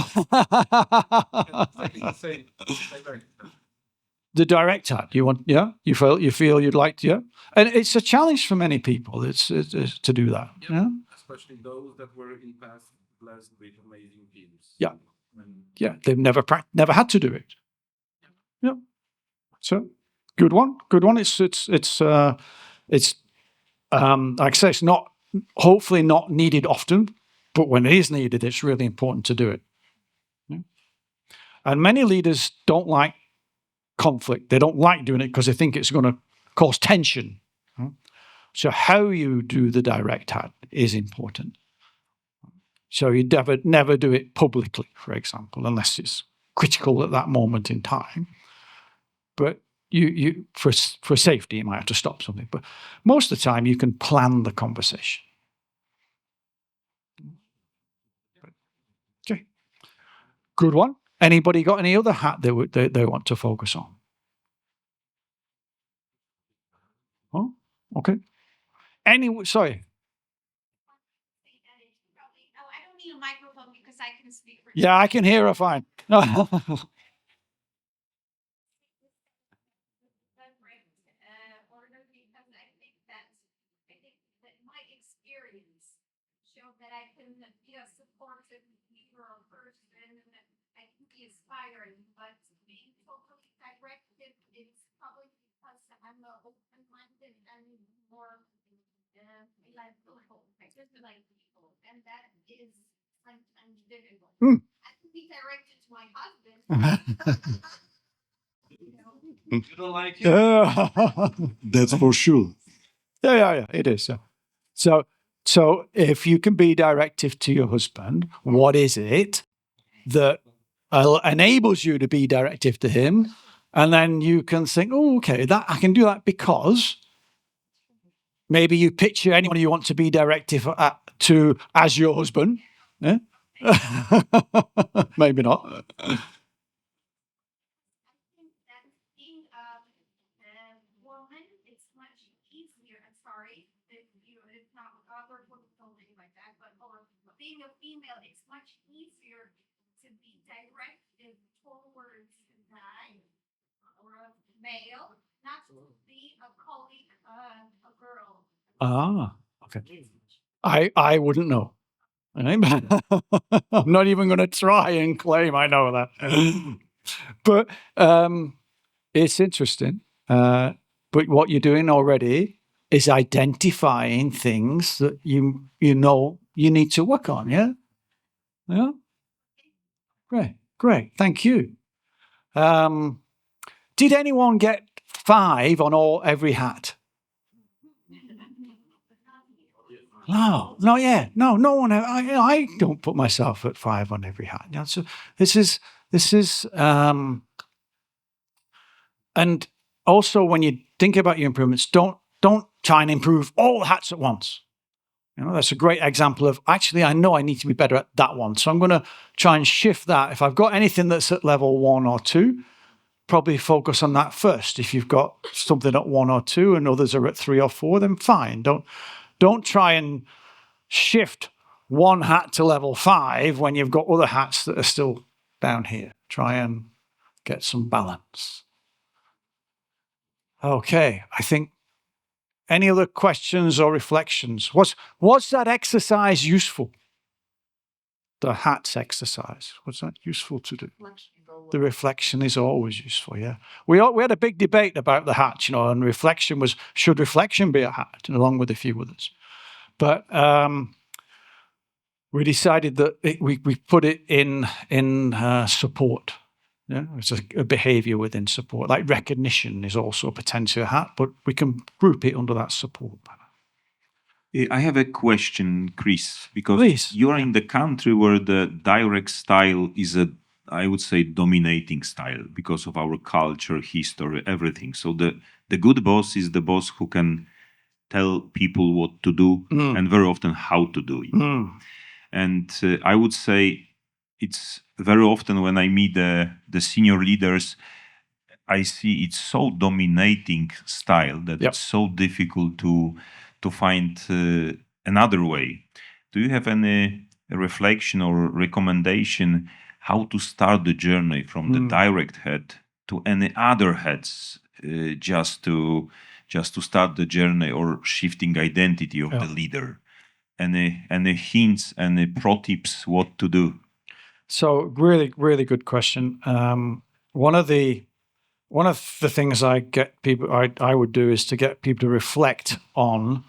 The direct hat. You want, yeah? You feel you'd like to, yeah? And it's a challenge for many people. It's to do that. Yeah. Especially those that were in past blessed with amazing teams. Yeah. Yeah. They've never had to do it. Yeah. So good one. Good one. It's like I say, it's not, hopefully not needed often, but when it is needed, it's really important to do it. Yeah. And many leaders don't like conflict. They don't like doing it because they think it's going to cause tension. So how you do the direct hat is important. So you never do it publicly, for example, unless it's critical at that moment in time. But you for safety, you might have to stop something. But most of the time, you can plan the conversation. Okay, good one. Anybody got any other hat they want to focus on? Oh, okay. Sorry. I don't need a microphone because I can speak. Yeah, I can hear her fine. No. My experience showed that I can be a supportive leader or person, and I can be inspiring, but being totally directed is probably because I'm open-minded and more like people. I just like people, and that is sometimes difficult. I can be directed to my husband. You don't like it? That's for sure. Yeah, it is. So if you can be directive to your husband, what is it that enables you to be directive to him? And then you can think, oh, okay, that I can do that because maybe you picture anyone you want to be directive to as your husband. Yeah? Maybe not. Being a female, it's much easier to be directed towards a guy or a male, not to be a colleague, a girl. Ah, okay. I wouldn't know. I'm not even going to try and claim I know that. But it's interesting. But what you're doing already is identifying things that you know you need to work on, yeah? Yeah? Great. Thank you. Did anyone get 5 on every hat? No, not yet. No one. I don't put myself at 5 on every hat. Yeah, so this is, and also when you think about your improvements, don't try and improve all the hats at once. That's a great example of, actually, I know I need to be better at that one. So I'm going to try and shift that. If I've got anything that's at level 1 or 2, probably focus on that first. If you've got something at 1 or 2 and others are at 3 or 4, then fine. Don't try and shift one hat to level 5 when you've got other hats that are still down here. Try and get some balance. Okay, I think. Any other questions or reflections? Was that exercise useful? The hats exercise, was that useful to do? The reflection is always useful, yeah. We had a big debate about the hats, and reflection was, should reflection be a hat, along with a few others. But we decided that we put it in support. Yeah, it's a behavior within support. Like recognition is also a potential hat, but we can group it under that support banner. I have a question, Chris, because Please. you are in the country where the direct style is I would say, dominating style because of our culture, history, everything. So the good boss is the boss who can tell people what to do and very often how to do it. And I would say it's very often when I meet the senior leaders, I see it's so dominating style that it's so difficult to find another way. Do you have any reflection or recommendation how to start the journey from the direct head to any other heads, just to start the journey or shifting identity of the leader? Any hints, any pro tips what to do? So really, really good question. One of the things I would do is to get people to reflect on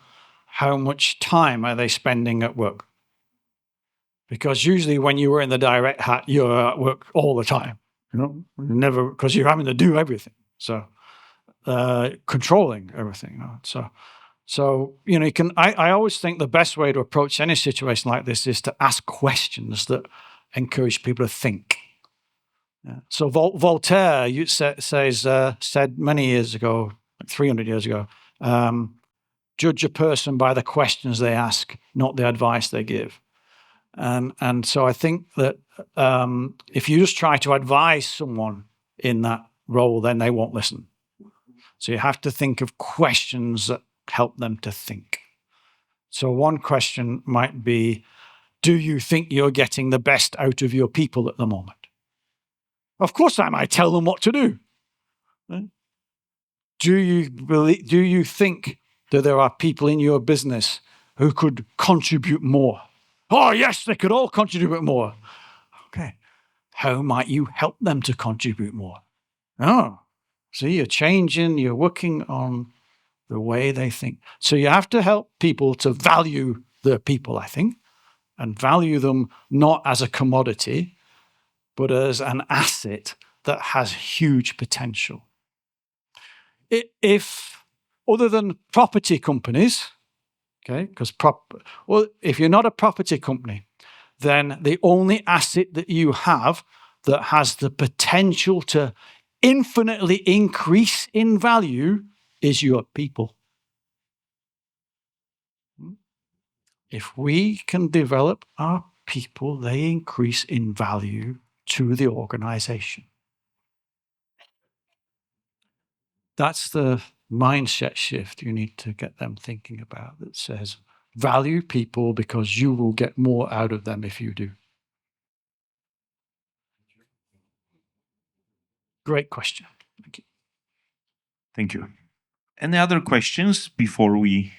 how much time are they spending at work. Because usually when you were in the direct hat, you're at work all the time, never, because you're having to do everything. So controlling everything. So you can. I always think the best way to approach any situation like this is to ask questions that encourage people to think. Yeah. So Voltaire said many years ago, like 300 years ago, judge a person by the questions they ask, not the advice they give. And so I think that if you just try to advise someone in that role, then they won't listen. So you have to think of questions that help them to think. So one question might be, do you think you're getting the best out of your people at the moment? Of course I might tell them what to do. Do you think that there are people in your business who could contribute more? Oh, yes, they could all contribute more. Okay. How might you help them to contribute more? Oh, see, you're changing, you're working on the way they think. So you have to help people to value their people, I think, and value them not as a commodity, but as an asset that has huge potential. If, other than property companies, okay, because if you're not a property company, then the only asset that you have that has the potential to infinitely increase in value is your people. If we can develop our people, they increase in value to the organization. That's the mindset shift you need to get them thinking about, that says, value people because you will get more out of them if you do. Great question. Thank you. Thank you. Any other questions before we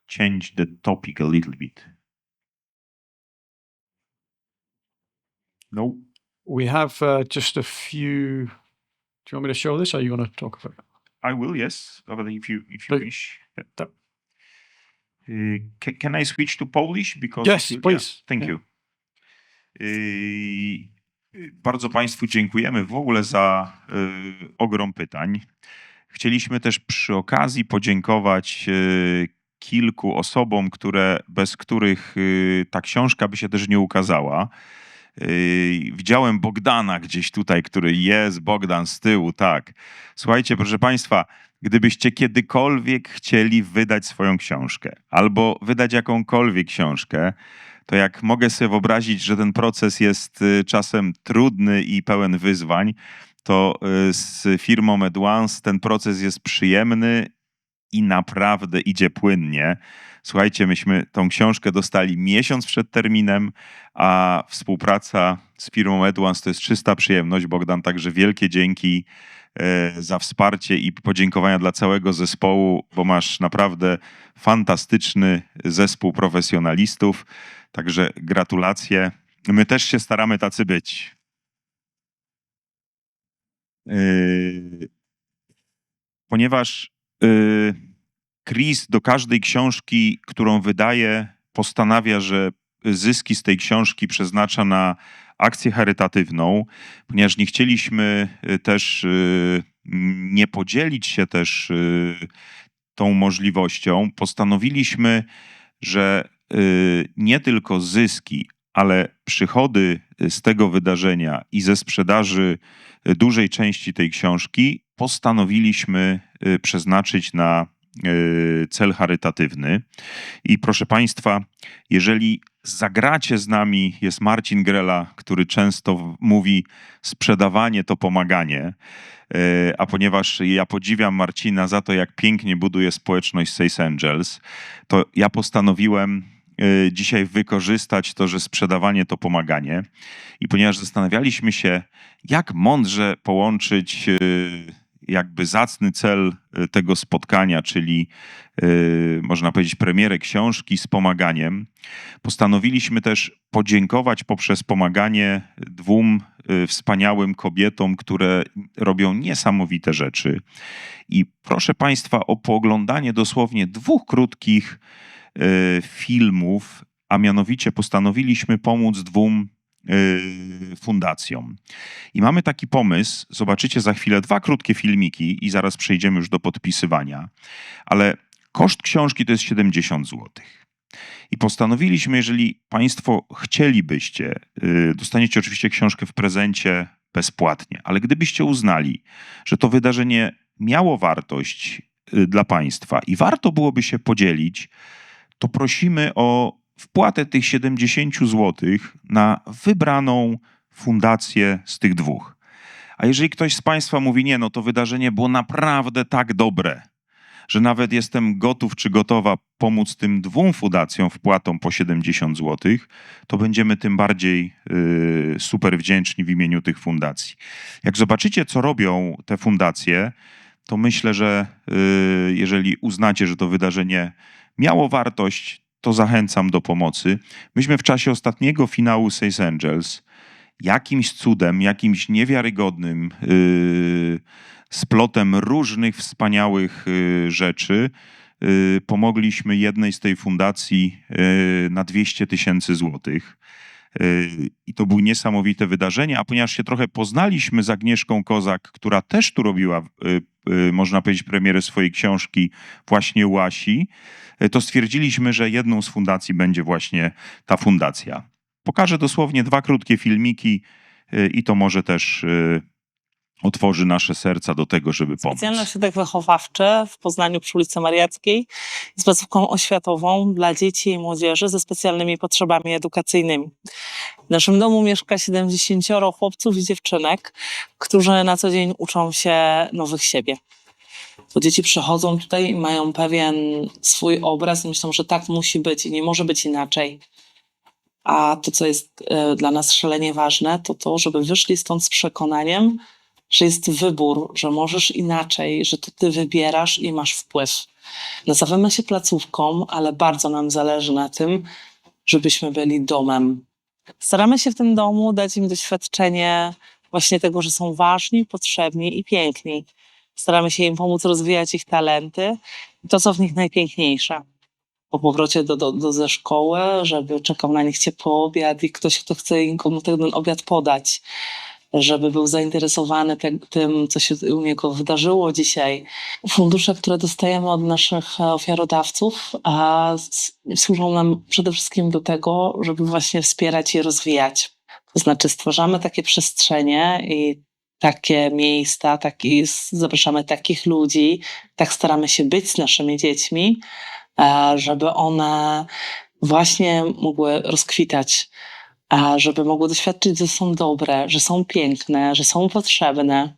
change the topic a little bit? No? We have just a few. Do you want me to show this, or are you going to talk about it? I will, yes, if you wish. Can I switch to Polish? Because yes, please. Thank you. Bardzo Państwu dziękujemy w ogóle za ogrom pytań. Chcieliśmy też przy okazji podziękować kilku osobom, bez których ta książka by się też nie ukazała. Widziałem Bogdana gdzieś tutaj, który jest, Bogdan z tyłu, tak. Słuchajcie, proszę Państwa, gdybyście kiedykolwiek chcieli wydać swoją książkę albo wydać jakąkolwiek książkę, to jak mogę sobie wyobrazić, że ten proces jest czasem trudny i pełen wyzwań, to z firmą Advance ten proces jest przyjemny i naprawdę idzie płynnie. Słuchajcie, myśmy tą książkę dostali miesiąc przed terminem, a współpraca z firmą Advance to jest czysta przyjemność. Bogdan, także wielkie dzięki za wsparcie i podziękowania dla całego zespołu, bo masz naprawdę fantastyczny zespół profesjonalistów. Także gratulacje. My też się staramy tacy być. Ponieważ Chris do każdej książki, którą wydaje, postanawia, że zyski z tej książki przeznacza na akcję charytatywną, ponieważ nie chcieliśmy też nie podzielić się też tą możliwością, postanowiliśmy, że nie tylko zyski, ale przychody z tego wydarzenia i ze sprzedaży dużej części tej książki postanowiliśmy przeznaczyć na cel charytatywny. I proszę Państwa, jeżeli zagracie z nami, jest Marcin Grela, który często mówi: sprzedawanie to pomaganie. A ponieważ ja podziwiam Marcina za to, jak pięknie buduje społeczność Sales Angels, to ja postanowiłem dzisiaj wykorzystać to, że sprzedawanie to pomaganie. I ponieważ zastanawialiśmy się, jak mądrze połączyć jakby zacny cel tego spotkania, czyli można powiedzieć premierę książki z pomaganiem, postanowiliśmy też podziękować poprzez pomaganie dwóm wspaniałym kobietom, które robią niesamowite rzeczy. I proszę Państwa o pooglądanie dosłownie 2 krótkich filmów, a mianowicie postanowiliśmy pomóc 2 fundacjom. I mamy taki pomysł, zobaczycie za chwilę 2 krótkie filmiki i zaraz przejdziemy już do podpisywania, ale koszt książki to jest 70 zł. I postanowiliśmy, jeżeli Państwo chcielibyście, dostaniecie oczywiście książkę w prezencie bezpłatnie, ale gdybyście uznali, że to wydarzenie miało wartość dla Państwa i warto byłoby się podzielić, to prosimy o wpłatę tych 70 zł na wybraną fundację z tych 2. A jeżeli ktoś z Państwa mówi: nie, no to wydarzenie było naprawdę tak dobre, że nawet jestem gotów czy gotowa pomóc tym 2 fundacjom wpłatą po 70 zł, to będziemy tym bardziej super wdzięczni w imieniu tych fundacji. Jak zobaczycie, co robią te fundacje, to myślę, że jeżeli uznacie, że to wydarzenie miało wartość, to zachęcam do pomocy. Myśmy w czasie ostatniego finału Sales Angels jakimś cudem, jakimś niewiarygodnym splotem różnych wspaniałych rzeczy pomogliśmy jednej z tej fundacji na 200 000 złotych. I to było niesamowite wydarzenie, a ponieważ się trochę poznaliśmy z Agnieszką Kozak, która też tu robiła, można powiedzieć, premierę swojej książki właśnie u Asi, to stwierdziliśmy, że jedną z fundacji będzie właśnie ta fundacja. Pokażę dosłownie 2 krótkie filmiki i to może też otworzy nasze serca do tego, żeby pomóc. Specjalny ośrodek wychowawczy w Poznaniu przy ulicy Mariackiej jest placówką oświatową dla dzieci i młodzieży ze specjalnymi potrzebami edukacyjnymi. W naszym domu mieszka 70 chłopców i dziewczynek, którzy na co dzień uczą się nowych siebie. Bo dzieci przychodzą tutaj i mają pewien swój obraz i myślą, że tak musi być i nie może być inaczej. A to, co jest dla nas szalenie ważne, to to, żeby wyszli stąd z przekonaniem, że jest wybór, że możesz inaczej, że to ty wybierasz i masz wpływ. Nazywamy się placówką, ale bardzo nam zależy na tym, żebyśmy byli domem. Staramy się w tym domu dać im doświadczenie właśnie tego, że są ważni, potrzebni i piękni. Staramy się im pomóc rozwijać ich talenty i to, co w nich najpiękniejsze. Po powrocie ze szkoły, żeby czekał na nich ciepły obiad i ktoś, kto chce im komu ten obiad podać. Żeby był zainteresowany tym, co się u niego wydarzyło dzisiaj. Fundusze, które dostajemy od naszych ofiarodawców, służą nam przede wszystkim do tego, żeby właśnie wspierać i rozwijać. To znaczy stwarzamy takie przestrzenie i takie miejsca, zapraszamy takich ludzi, tak staramy się być z naszymi dziećmi, żeby one właśnie mogły rozkwitać, żeby mogły doświadczyć, że są dobre, że są piękne, że są potrzebne.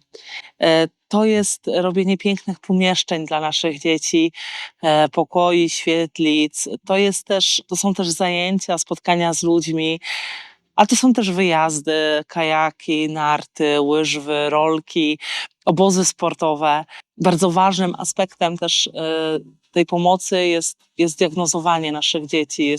To jest robienie pięknych pomieszczeń dla naszych dzieci, pokoi, świetlic. To są też zajęcia, spotkania z ludźmi, a to są też wyjazdy, kajaki, narty, łyżwy, rolki, obozy sportowe. Bardzo ważnym aspektem też tej pomocy jest diagnozowanie naszych dzieci.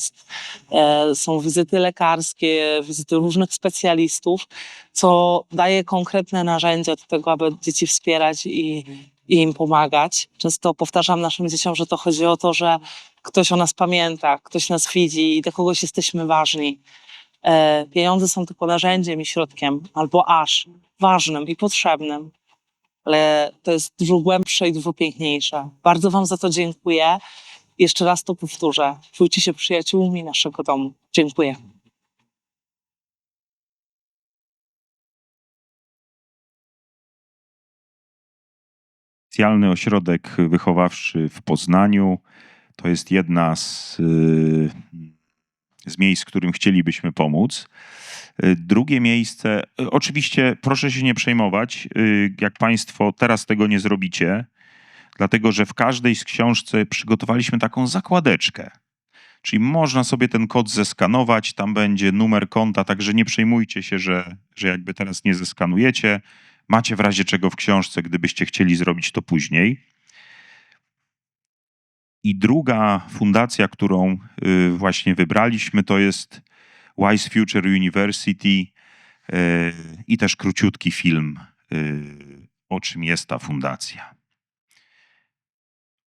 Są wizyty lekarskie, wizyty różnych specjalistów, co daje konkretne narzędzia do tego, aby dzieci wspierać i im pomagać. Często powtarzam naszym dzieciom, że to chodzi o to, że ktoś o nas pamięta, ktoś nas widzi i dla kogoś jesteśmy ważni. Pieniądze są tylko narzędziem i środkiem, albo aż ważnym i potrzebnym. ale to jest dużo głębsze i dużo piękniejsze. Bardzo wam za to dziękuję. Jeszcze raz to powtórzę. Czujcie się przyjaciółmi naszego domu. Dziękuję. Specjalny ośrodek wychowawczy w Poznaniu to jest jedna z miejsc, w którym chcielibyśmy pomóc. Drugie miejsce, oczywiście proszę się nie przejmować, jak Państwo teraz tego nie zrobicie, dlatego że w każdej z książce przygotowaliśmy taką zakładeczkę. Czyli można sobie ten kod zeskanować, tam będzie numer konta, także nie przejmujcie się, że jakby teraz nie zeskanujecie. Macie w razie czego w książce, gdybyście chcieli zrobić to później. I druga fundacja, którą właśnie wybraliśmy, to jest Wise Future University i też króciutki film, o czym jest ta fundacja.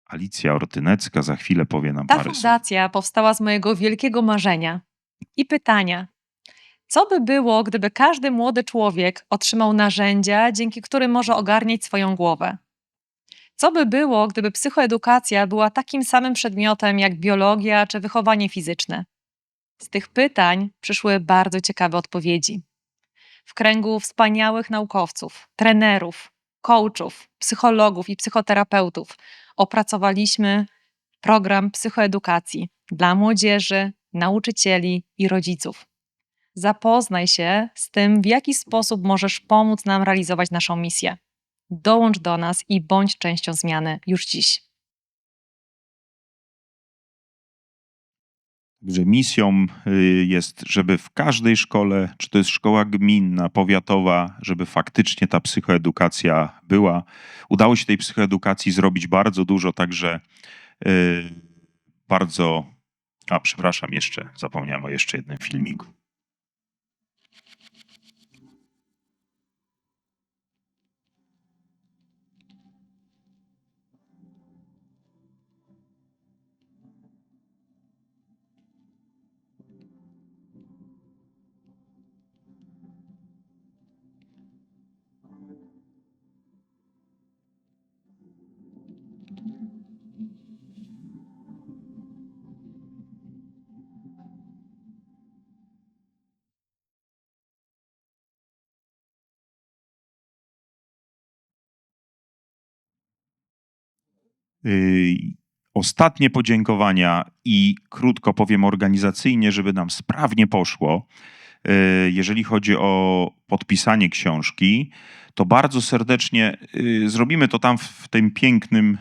Alicja Ortynecka za chwilę powie nam Ta parę słów. fundacja powstała z mojego wielkiego marzenia i pytania. Co by było, gdyby każdy młody człowiek otrzymał narzędzia, dzięki którym może ogarniać swoją głowę? Co by było, gdyby psychoedukacja była takim samym przedmiotem jak biologia czy wychowanie fizyczne? Z tych pytań przyszły bardzo ciekawe odpowiedzi. W kręgu wspaniałych naukowców, trenerów, coachów, psychologów i psychoterapeutów opracowaliśmy program psychoedukacji dla młodzieży, nauczycieli i rodziców. Zapoznaj się z tym, w jaki sposób możesz pomóc nam realizować naszą misję. Dołącz do nas i bądź częścią zmiany już dziś. Także misją jest, żeby w każdej szkole, czy to jest szkoła gminna, powiatowa, żeby faktycznie ta psychoedukacja była. Udało się tej psychoedukacji zrobić bardzo dużo, także bardzo... A, przepraszam, zapomniałem o jeszcze jednym filmiku. Ostatnie podziękowania i krótko powiem organizacyjnie, żeby nam sprawnie poszło. Jeżeli chodzi o podpisanie książki, to bardzo serdecznie zrobimy to tam w tym pięknym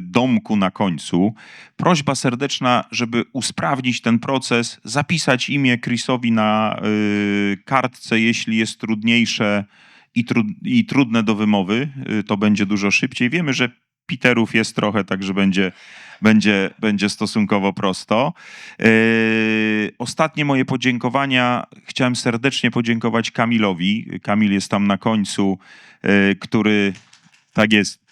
domku na końcu. Prośba serdeczna, żeby usprawnić ten proces, zapisać imię Chrisowi na kartce, jeśli jest trudniejsze i trudne do wymowy, to będzie dużo szybciej. Wiemy, że Peterów jest trochę, także będzie stosunkowo prosto. Ostatnie moje podziękowania. Chciałem serdecznie podziękować Kamilowi. Kamil jest tam na końcu, który, tak jest,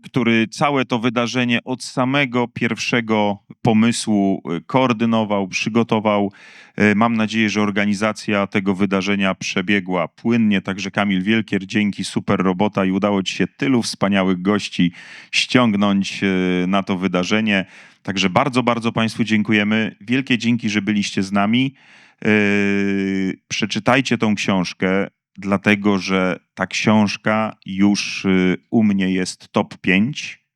który całe to wydarzenie od samego pierwszego pomysłu koordynował, przygotował. Mam nadzieję, że organizacja tego wydarzenia przebiegła płynnie, także Kamil, wielkie dzięki, super robota i udało ci się tylu wspaniałych gości ściągnąć na to wydarzenie. Także bardzo, bardzo Państwu dziękujemy. Wielkie dzięki, że byliście z nami. Przeczytajcie tą książkę, dlatego że ta książka już u mnie jest top 5,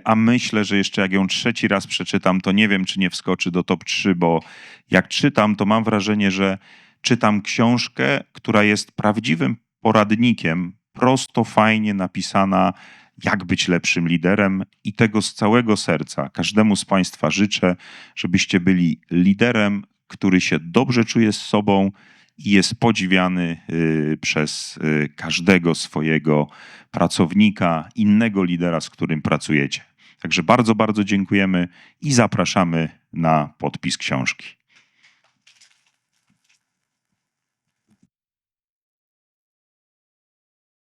a myślę, że jeszcze jak ją trzeci raz przeczytam, to nie wiem, czy nie wskoczy do top 3, bo jak czytam, to mam wrażenie, że czytam książkę, która jest prawdziwym poradnikiem, prosto, fajnie napisana, jak być lepszym liderem i tego z całego serca każdemu z Państwa życzę, żebyście byli liderem, który się dobrze czuje z sobą i jest podziwiany przez każdego swojego pracownika, innego lidera, z którym pracujecie. Także bardzo, bardzo dziękujemy i zapraszamy na podpis książki.